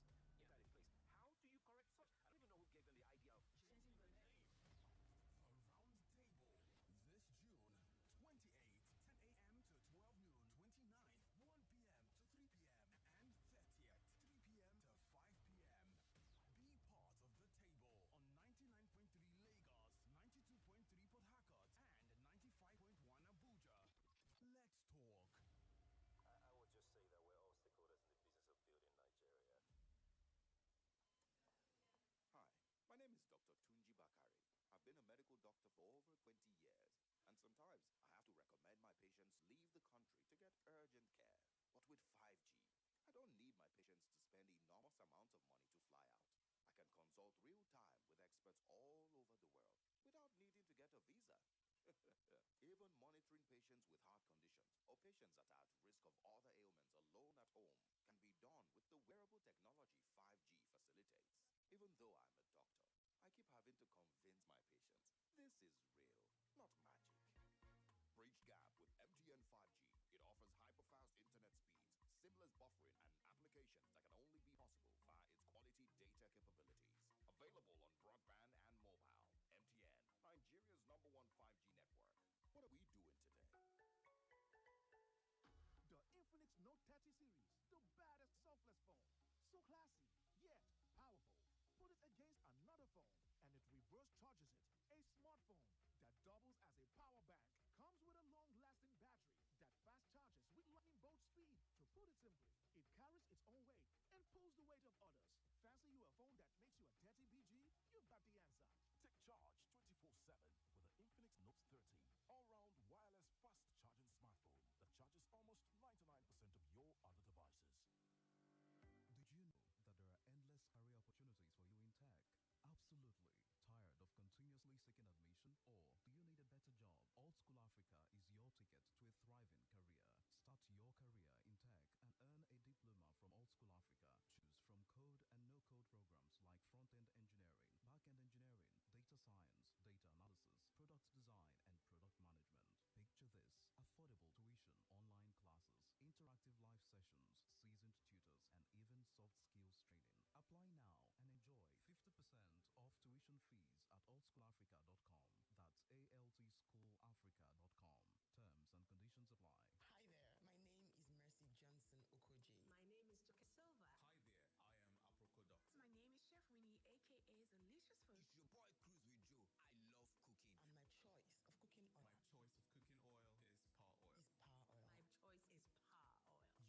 place. How do you correct such? I don't even know who gave them the idea of changing the name. The round table this June 28th, 10 a.m. to 12 noon, 29th, 1 p.m. to 3 p.m. and 30th, 3 p.m. to 5 p.m. Be part of the table on 99.3 Lagos, 92.3 Port Harcourt, and 95.1 Abuja. Let's talk. I would just say that we're all stakeholders in the business of building Nigeria. Hi, my name is Dr. Tunji Bakari. I've been a medical doctor for over 20 years, and sometimes I have to recommend my patients leave the country to get urgent care. But with 5G, I don't need my patients to spend enormous amounts of money to fly out. I can consult real time with experts all over the world Even monitoring patients with heart conditions or patients that are at risk of other ailments alone at home can be done with the wearable technology 5G facilitates. Even though I'm a doctor, I keep having to convince my patients this is real, not magic. Bridge gap with MTN 5G. It offers hyper-fast internet speeds, seamless buffering, and applications that can only be possible via its quality data capabilities. Available on broadband and mobile. MTN, Nigeria's #1 5G network. What are we doing today? The Infinix Note 30 series, the baddest selfless phone. So classy, yet powerful. Put it against another phone, and it reverse charges it. A smartphone that doubles as a power bank. Comes with a long-lasting battery that fast charges with lightning bolt speed. To put it simply, it carries its own weight and pulls the weight of others. Fancy you a phone that makes you a dirty BG? You've got the answer. Take charge 24/7 with the Infinix Note 30. All-round wireless fast-charging smartphone that charges almost 99% of your other devices. Did you know that there are endless career opportunities for you in tech? Absolutely. Tired of continuously seeking admission? Or do you need a better job? Old School Africa is your ticket to a thriving career. Start your career in tech and earn a diploma from Old School Africa. Choose from code and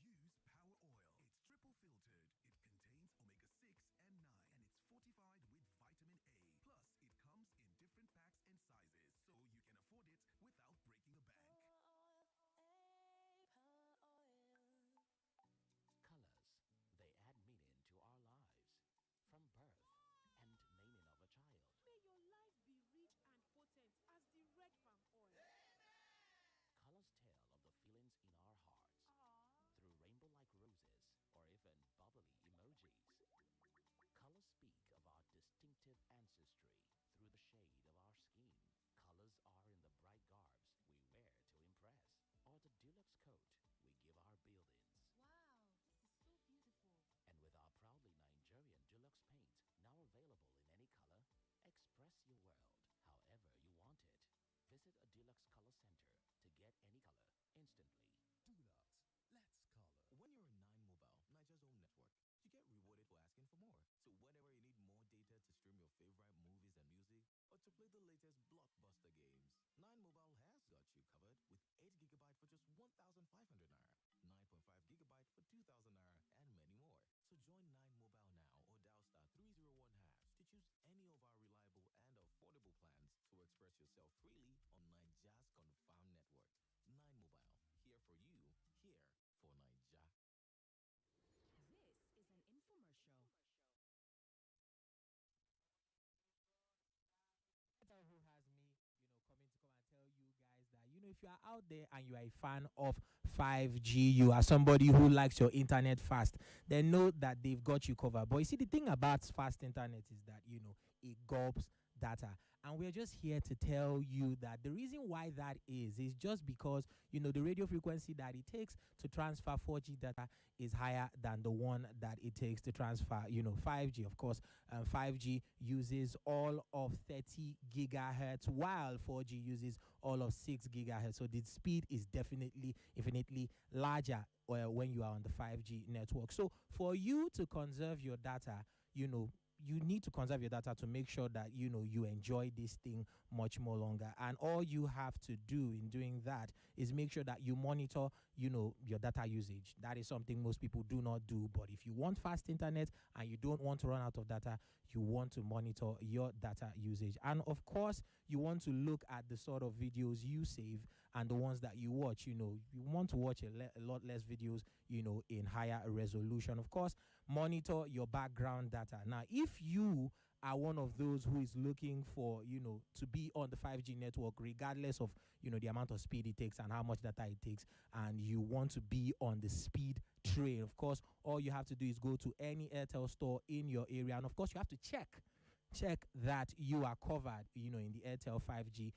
no-code programs like front-end engineering, back-end engineering, data science, data analysis, product design, and product management. Picture this: affordable tuition, online classes, interactive live sessions, seasoned tutors, and even soft skills training. Apply now and enjoy 50% off tuition fees at oldschoolafrica.com. That's altschoolafrica.com. Terms and conditions apply. Hi there, my name is Mercy Johnson Okoji. My name is Joke Silva. Hi there, I am Aprocodoc. My name is Chef Winnie, aka Delicious Food. It's your boy Cruz with Joe. I love cooking. And my choice of cooking oil. My choice of cooking oil is Power Oil. My choice is Power Oil. Use Power Oil. It's triple filtered. It contains omega-6 and 9, and it's fortified with vitamin A. Plus, it comes in different packs and sizes, so you can afford it without breaking the bank. Colors, they add meaning to our lives. From birth and naming of a child. May your life be rich and potent as the red palm oil. Colors tell of the feelings in our hearts. Through rainbow-like roses or even bubbly emojis. Colors speak of our distinctive ancestry through the shade of our skin. Colors are in the bright garbs we wear to impress, or the deluxe coat we give our buildings. Wow, this is so beautiful. And with our proudly Nigerian deluxe paint, now available in any color, express your world however you want it. Visit a Deluxe Color Center to get any color instantly. Dulux, let's color. When you're in 9 Mobile, Nigeria's home network, you get rewarded for asking for more. So whenever you need more data to stream your favorite movies and music, or to play the latest blockbuster games, 9 Mobile has got you covered with 8 GB for just 1,500 naira, 9.5 GB for 2,000 naira, and many more. So join 9 Mobile now or dial *301# to choose any of our reliable and affordable plans to express yourself freely on Nigeria's confirmed network. 9 Mobile, here for you, here for Naija. This is an infomercial. Who has me, coming to come and tell you guys that, if you are out there and you are a fan of 5G, you are somebody who likes your internet fast, then know that they've got you covered. But you see, the thing about fast internet is that, it gulps data. And we're just here to tell you that the reason why that is just because, the radio frequency that it takes to transfer 4G data is higher than the one that it takes to transfer, 5G. Of course, 5G uses all of 30 gigahertz, while 4G uses all of 6 gigahertz. So the speed is definitely infinitely larger when you are on the 5G network. So for you to conserve your data, you need to conserve your data to make sure that you enjoy this thing much more longer. And all you have to do in doing that is make sure that you monitor your data usage. That is something most people do not do. But if you want fast internet and you don't want to run out of data, you want to monitor your data usage. And of course, you want to look at the sort of videos you save and the ones that you watch. You want to watch a lot less videos in higher resolution. Of course, monitor your background data. Now, if you are one of those who is looking for, to be on the 5G network, regardless of, the amount of speed it takes and how much data it takes, and you want to be on the speed train, of course, all you have to do is go to any Airtel store in your area. And of course, you have to check that you are covered, in the Airtel 5G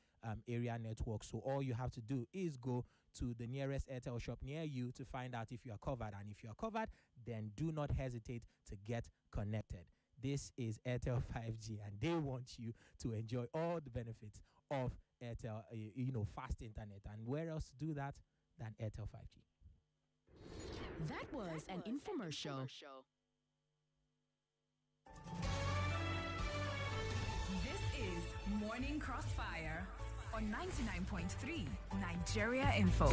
area network. So all you have to do is go to the nearest Airtel shop near you to find out if you are covered. And if you are covered, then do not hesitate to get connected. This is Airtel 5G, and they want you to enjoy all the benefits of Airtel, fast internet. And where else to do that than Airtel 5G? That was an infomercial. This is Morning Crossfire on 99.3 Nigeria Info.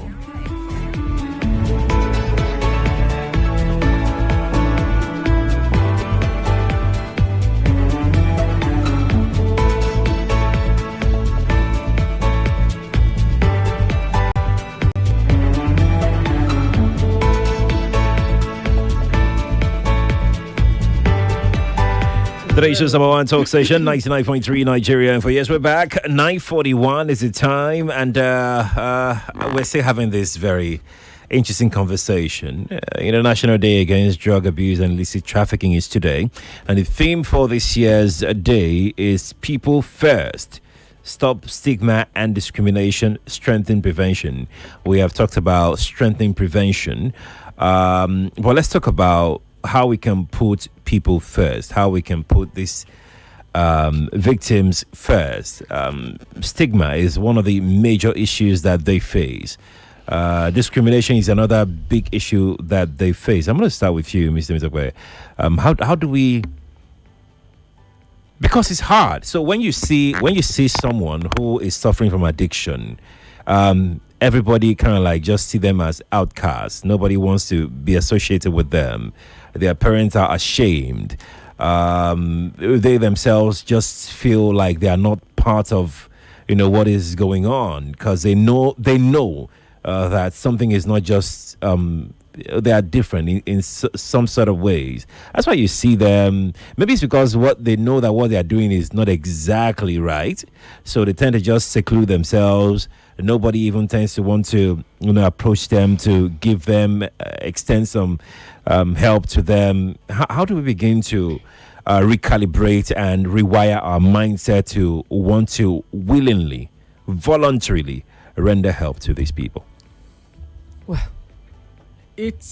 Today's just number one talk station, 99.3 Nigeria Info. Yes, we're back. 9:41 is the time, and we're still having this very interesting conversation. International Day Against Drug Abuse and Illicit Trafficking is today, and the theme for this year's day is People First. Stop stigma and discrimination, strengthen prevention. We have talked about strengthening prevention, but let's talk about how we can put people first, how we can put these victims first. Stigma is one of the major issues that they face. Discrimination is another big issue that they face. I'm going to start with you, Mr. Temitope. How do we? Because it's hard. So when you see someone who is suffering from addiction, everybody kind of like just see them as outcasts. Nobody wants to be associated with them. Their parents are ashamed. They themselves just feel like they are not part of, what is going on, because they know that something is not just. They are different in some sort of ways. That's why you see them. Maybe it's because they know that what they are doing is not exactly right, so they tend to just seclude themselves. Nobody even tends to want to, approach them to give them, extend some help to them. How do we begin to recalibrate and rewire our mindset to want to willingly, voluntarily render help to these people? Well, it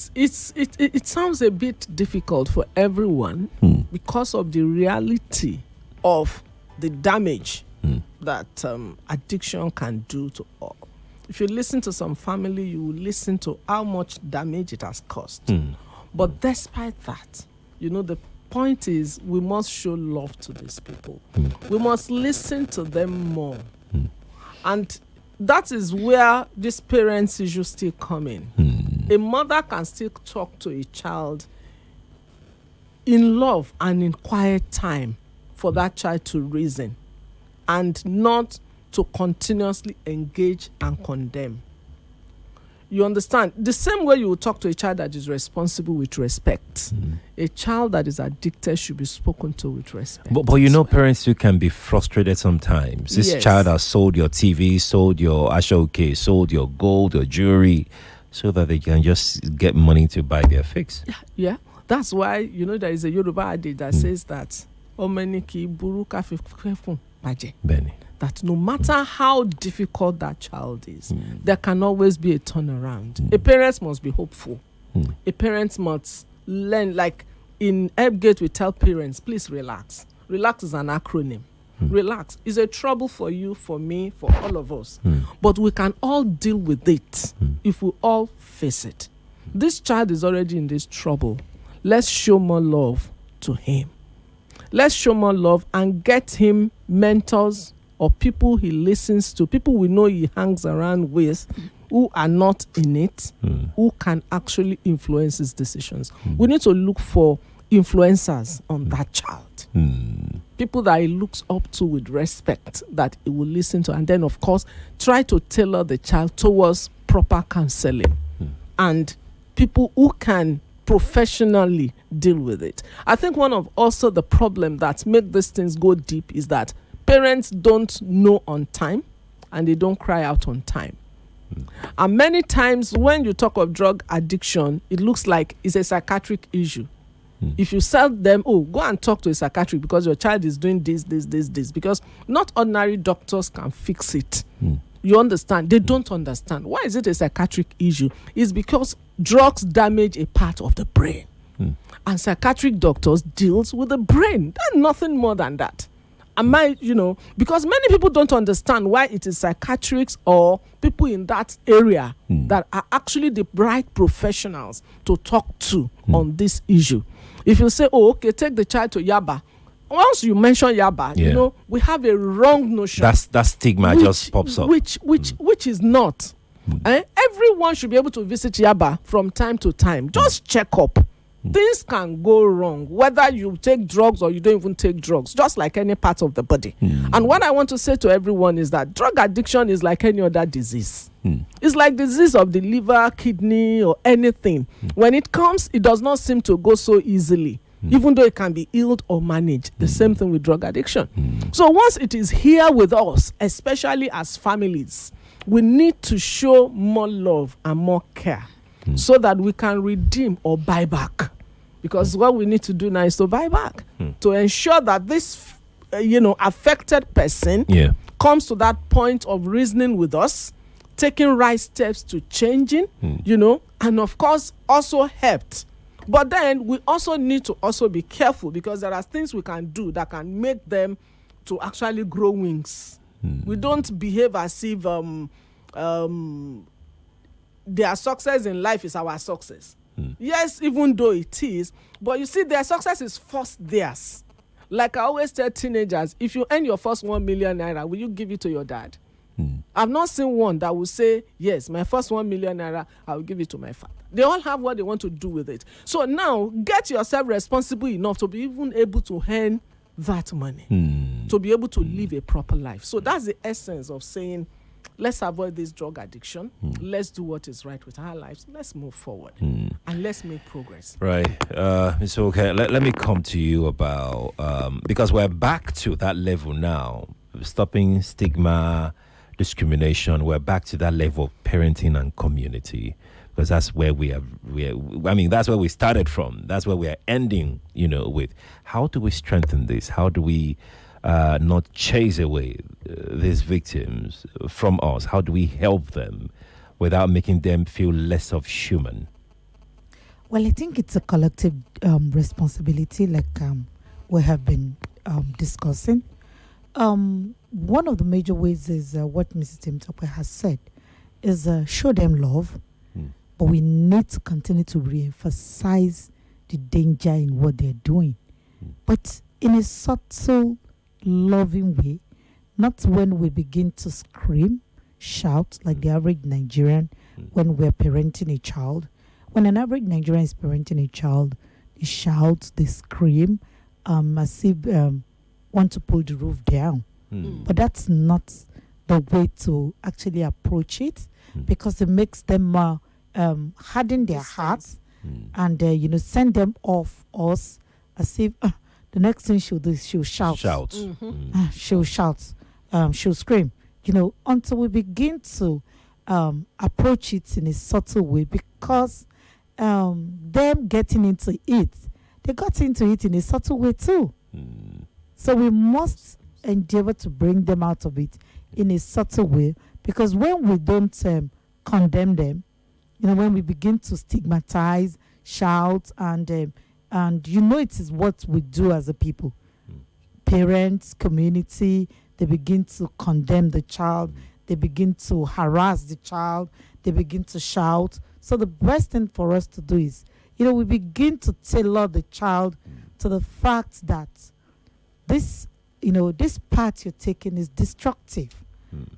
sounds a bit difficult for everyone because of the reality of the damage that addiction can do to all. If you listen to some family, you will listen to how much damage it has caused. But despite that, the point is we must show love to these people. We must listen to them more. And that is where these parents issues still come in. A mother can still talk to a child in love and in quiet time for that child to reason, and not to continuously engage and condemn. You understand? The same way you will talk to a child that is responsible with respect. A child that is addicted should be spoken to with respect. But parents who can be frustrated sometimes. This child has sold your TV, sold your Ayo-Ponle, sold your gold, your jewelry, so that they can just get money to buy their fix. Yeah. That's why, there is a Yoruba adage that says that that no matter how difficult that child is, there can always be a turnaround. A parent must be hopeful. A parent must learn, like in Helpgate we tell parents, please relax. Relax is an acronym. Relax is a trouble for you, for me, for all of us. But we can all deal with it if we all face it. This child is already in this trouble. Let's show more love to him. Let's show more love and get him mentors or people he listens to, people we know he hangs around with, who are not in it, who can actually influence his decisions. We need to look for influencers on that child. People that he looks up to with respect, that he will listen to, and then of course try to tailor the child towards proper counseling. And people who can professionally deal with it. I think one of also the problem that make these things go deep is that parents don't know on time and they don't cry out on time. And many times when you talk of drug addiction, it looks like it's a psychiatric issue. If you tell them, oh, go and talk to a psychiatrist because your child is doing this, because not ordinary doctors can fix it. You understand? They don't understand. Why is it a psychiatric issue? It's because drugs damage a part of the brain. And psychiatric doctors deals with the brain. There's nothing more than that. Because many people don't understand why it is psychiatrists or people in that area that are actually the right professionals to talk to on this issue. If you say, oh, okay, take the child to Yaba. Once you mention Yaba, we have a wrong notion. That stigma just pops up. Which is not. Everyone should be able to visit Yaba from time to time. Just check up. Things can go wrong, whether you take drugs or you don't even take drugs, just like any part of the body. And what I want to say to everyone is that drug addiction is like any other disease. It's like disease of the liver, kidney, or anything. When it comes, it does not seem to go so easily, even though it can be healed or managed. The same thing with drug addiction. So once it is here with us, especially as families, we need to show more love and more care so that we can redeem or buy back. Because what we need to do now is to buy back, to ensure that this, affected person comes to that point of reasoning with us, taking right steps to changing, and of course also helped. But then we also need to also be careful because there are things we can do that can make them to actually grow wings. We don't behave as if their success in life is our success. Yes, even though it is, but you see, their success is first theirs. Like I always tell teenagers, if you earn your first 1 million naira, will you give it to your dad? I've not seen one that will say, yes, my first 1 million naira, I will give it to my father. They all have what they want to do with it. So now, get yourself responsible enough to be even able to earn that money, to be able to live a proper life. So that's the essence of saying, let's avoid this drug addiction. Let's do what is right with our lives. Let's move forward and let's make progress. Right. Mr. Okay, let me come to you about, because we're back to that level now, stopping stigma, discrimination. We're back to that level of parenting and community, because that's where that's where we started from. That's where we are ending, with. How do we strengthen this? How do we not chase away these victims from us? How do we help them without making them feel less of human? Well, I think it's a collective responsibility, like we have been discussing. One of the major ways is what Mrs. Temitope has said, is show them love, but we need to continue to re-emphasize the danger in what they're doing, but in a subtle, loving way, not when we begin to scream, shout like the average Nigerian when we're parenting a child. When an average Nigerian is parenting a child, they shout, they scream, as if want to pull the roof down. But that's not the way to actually approach it, because it makes them harden their hearts and send them off us as if the next thing she'll do is she'll shout. She'll shout. She'll scream. Until we begin to approach it in a subtle way, because them getting into it, they got into it in a subtle way too. So we must endeavor to bring them out of it in a subtle way, because when we don't condemn them, when we begin to stigmatize, shout, and it is what we do as a people. Parents, community, they begin to condemn the child, they begin to harass the child, they begin to shout. So the best thing for us to do is, we begin to tailor the child to the fact that this path you're taking is destructive.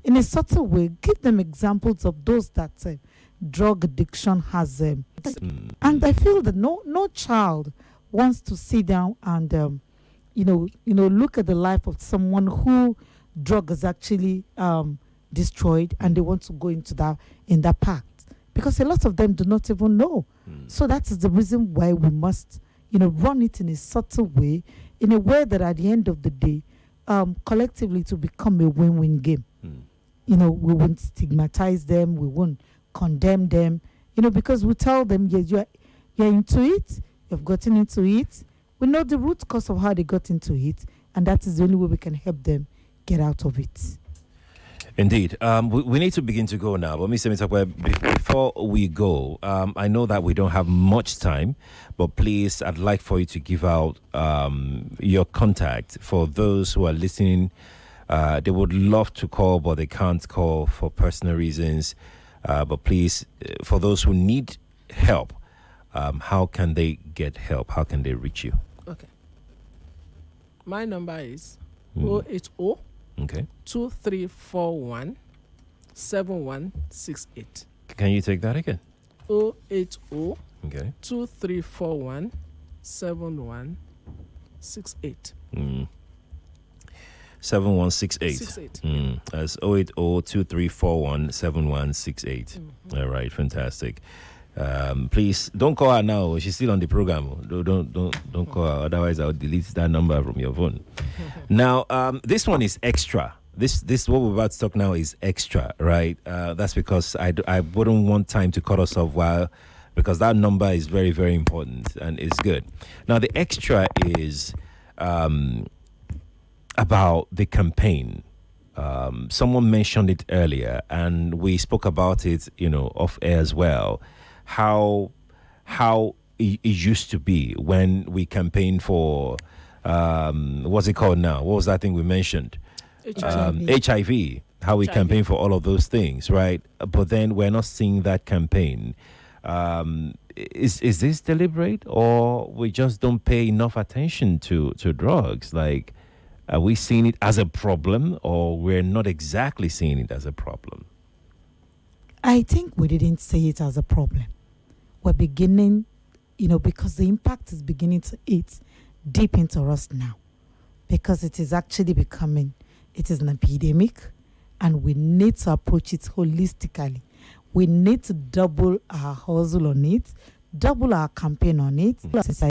In a subtle way, give them examples of those that drug addiction has. And I feel that no child wants to sit down and look at the life of someone who drug has actually destroyed, and they want to go into that path, because a lot of them do not even know. So that is the reason why we must, run it in a subtle way, in a way that at the end of the day, collectively to become a win-win game. We won't stigmatize them, we won't condemn them, because we tell them, yes, you're into it, you've gotten into it. We know the root cause of how they got into it, and that is the only way we can help them get out of it. Indeed. We need to begin to go now. But Mr. Temitope, before we go, I know that we don't have much time, but please, I'd like for you to give out your contact for those who are listening. They would love to call, but they can't call for personal reasons. But please, for those who need help, how can they get help? How can they reach you? Okay. My number is 080 2341 7168. Can you take that again? 080 2341 7168. 7168. That's 080-2341-7168. All right, fantastic. Please don't call her now. She's still on the program. Don't call her. Otherwise, I'll delete that number from your phone. Now, this one is extra. This what we're about to talk now is extra, right? That's because I wouldn't want time to cut us off because that number is very, very important and it's good. Now, the extra is about the campaign. Someone mentioned it earlier, and we spoke about it, off air as well. How it used to be when we campaigned for what's it called now? What was that thing we mentioned? HIV. How we campaign for all of those things, right? But then we're not seeing that campaign. Is this deliberate, or we just don't pay enough attention to drugs? Like, are we seeing it as a problem, or we're not exactly seeing it as a problem? I think we didn't see it as a problem. We're beginning, because the impact is beginning to eat deep into us now, because it is actually it is an epidemic, and we need to approach it holistically. We need to double our hustle on it, double our campaign on it. As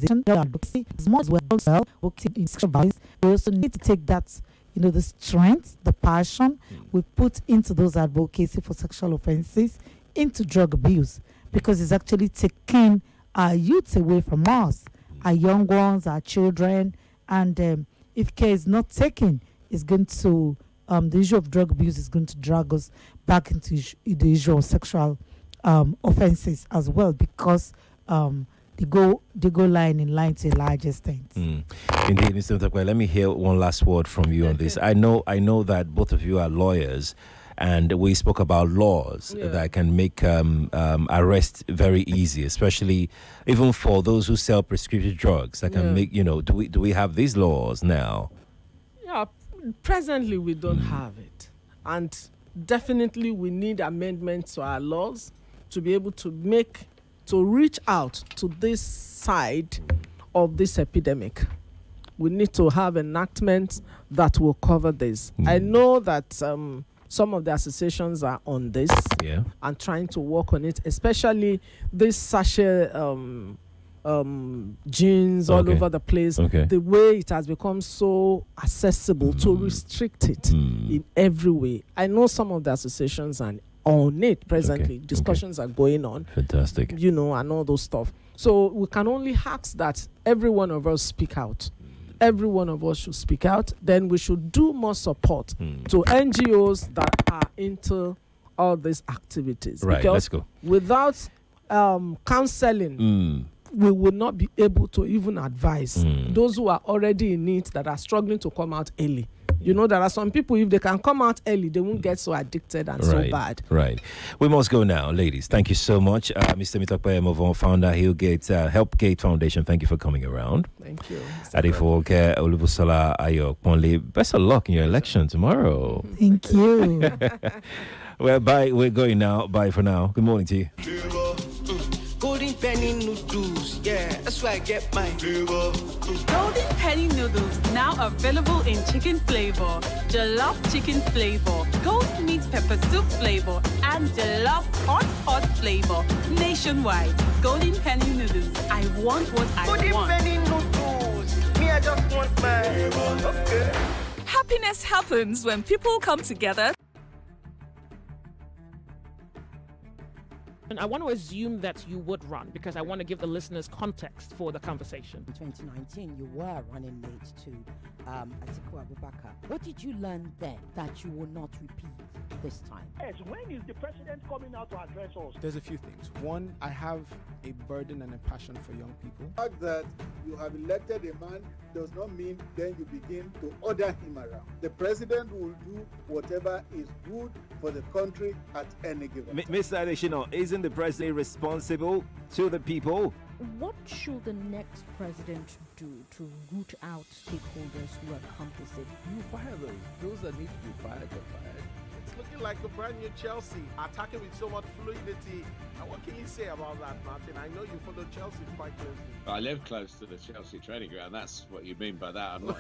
much as well, we also need to take that, the strength, the passion we put into those advocacy for sexual offenses, into drug abuse, because it's actually taking our youth away from us, our young ones, our children, and if care is not taken, it's going to the issue of drug abuse is going to drag us back into the issue of sexual offenses as well, because they go line in line to a large extent. Indeed, Mr. Temitope, let me hear one last word from you on this. I know that both of you are lawyers, and we spoke about laws that can make arrest very easy, especially even for those who sell prescription drugs. That can make do we have these laws now? Yeah, presently we don't have it, and definitely we need amendments to our laws to be able to reach out to this side of this epidemic. We need to have enactments that will cover this. I know that some of the associations are on this and trying to work on it, especially this sachet jeans all over the place. The way it has become so accessible, to restrict it in every way. I know some of the associations are on it presently. Discussions are going on. Fantastic. And all those stuff. So we can only ask that every one of us speak out. Every one of us should speak out. Then we should do more support to NGOs that are into all these activities. Right, because let's go. Without counseling, we will not be able to even advise those who are already in it, that are struggling to come out early. There are some people, if they can come out early, they won't get so addicted and so bad. Right. We must go now, ladies. Thank you so much. Mr. Temitope Emovon, founder, Helpgate Foundation. Thank you for coming around. Thank you. Adefowoke, Olubusola, Ayo-Ponle. Best of luck in your election tomorrow. Thank you. Well, bye. We're going now. Bye for now. Good morning to you. Golden penny noodles, yeah. That's where I get my flavor. Golden Penny noodles now available in chicken flavor, jollof chicken flavor, goat meat pepper soup flavor, and jollof hot flavor. Nationwide, Golden Penny noodles. I want what I want. Golden Penny noodles. Me, I just want my. Okay. Happiness happens when people come together. And I want to assume that you would run because I want to give the listeners context for the conversation. In 2019, you were running mate to Atiku Abubakar. What did you learn then that you will not repeat this time? Yes, when is the president coming out to address us? There's a few things. One, I have a burden and a passion for young people. The fact that you have elected a man does not mean then you begin to order him around. The president will do whatever is good for the country at any given time. Mr. Adeshino, isn't the president responsible to the people? What should the next president do to root out stakeholders who are complicit? You fire those that need to be fired get fired. It's looking like a brand new Chelsea, attacking with so much fluidity. And what can you say about that, Martin? I know you follow Chelsea quite closely. I live close to the Chelsea training ground. That's what you mean by that. I'm not.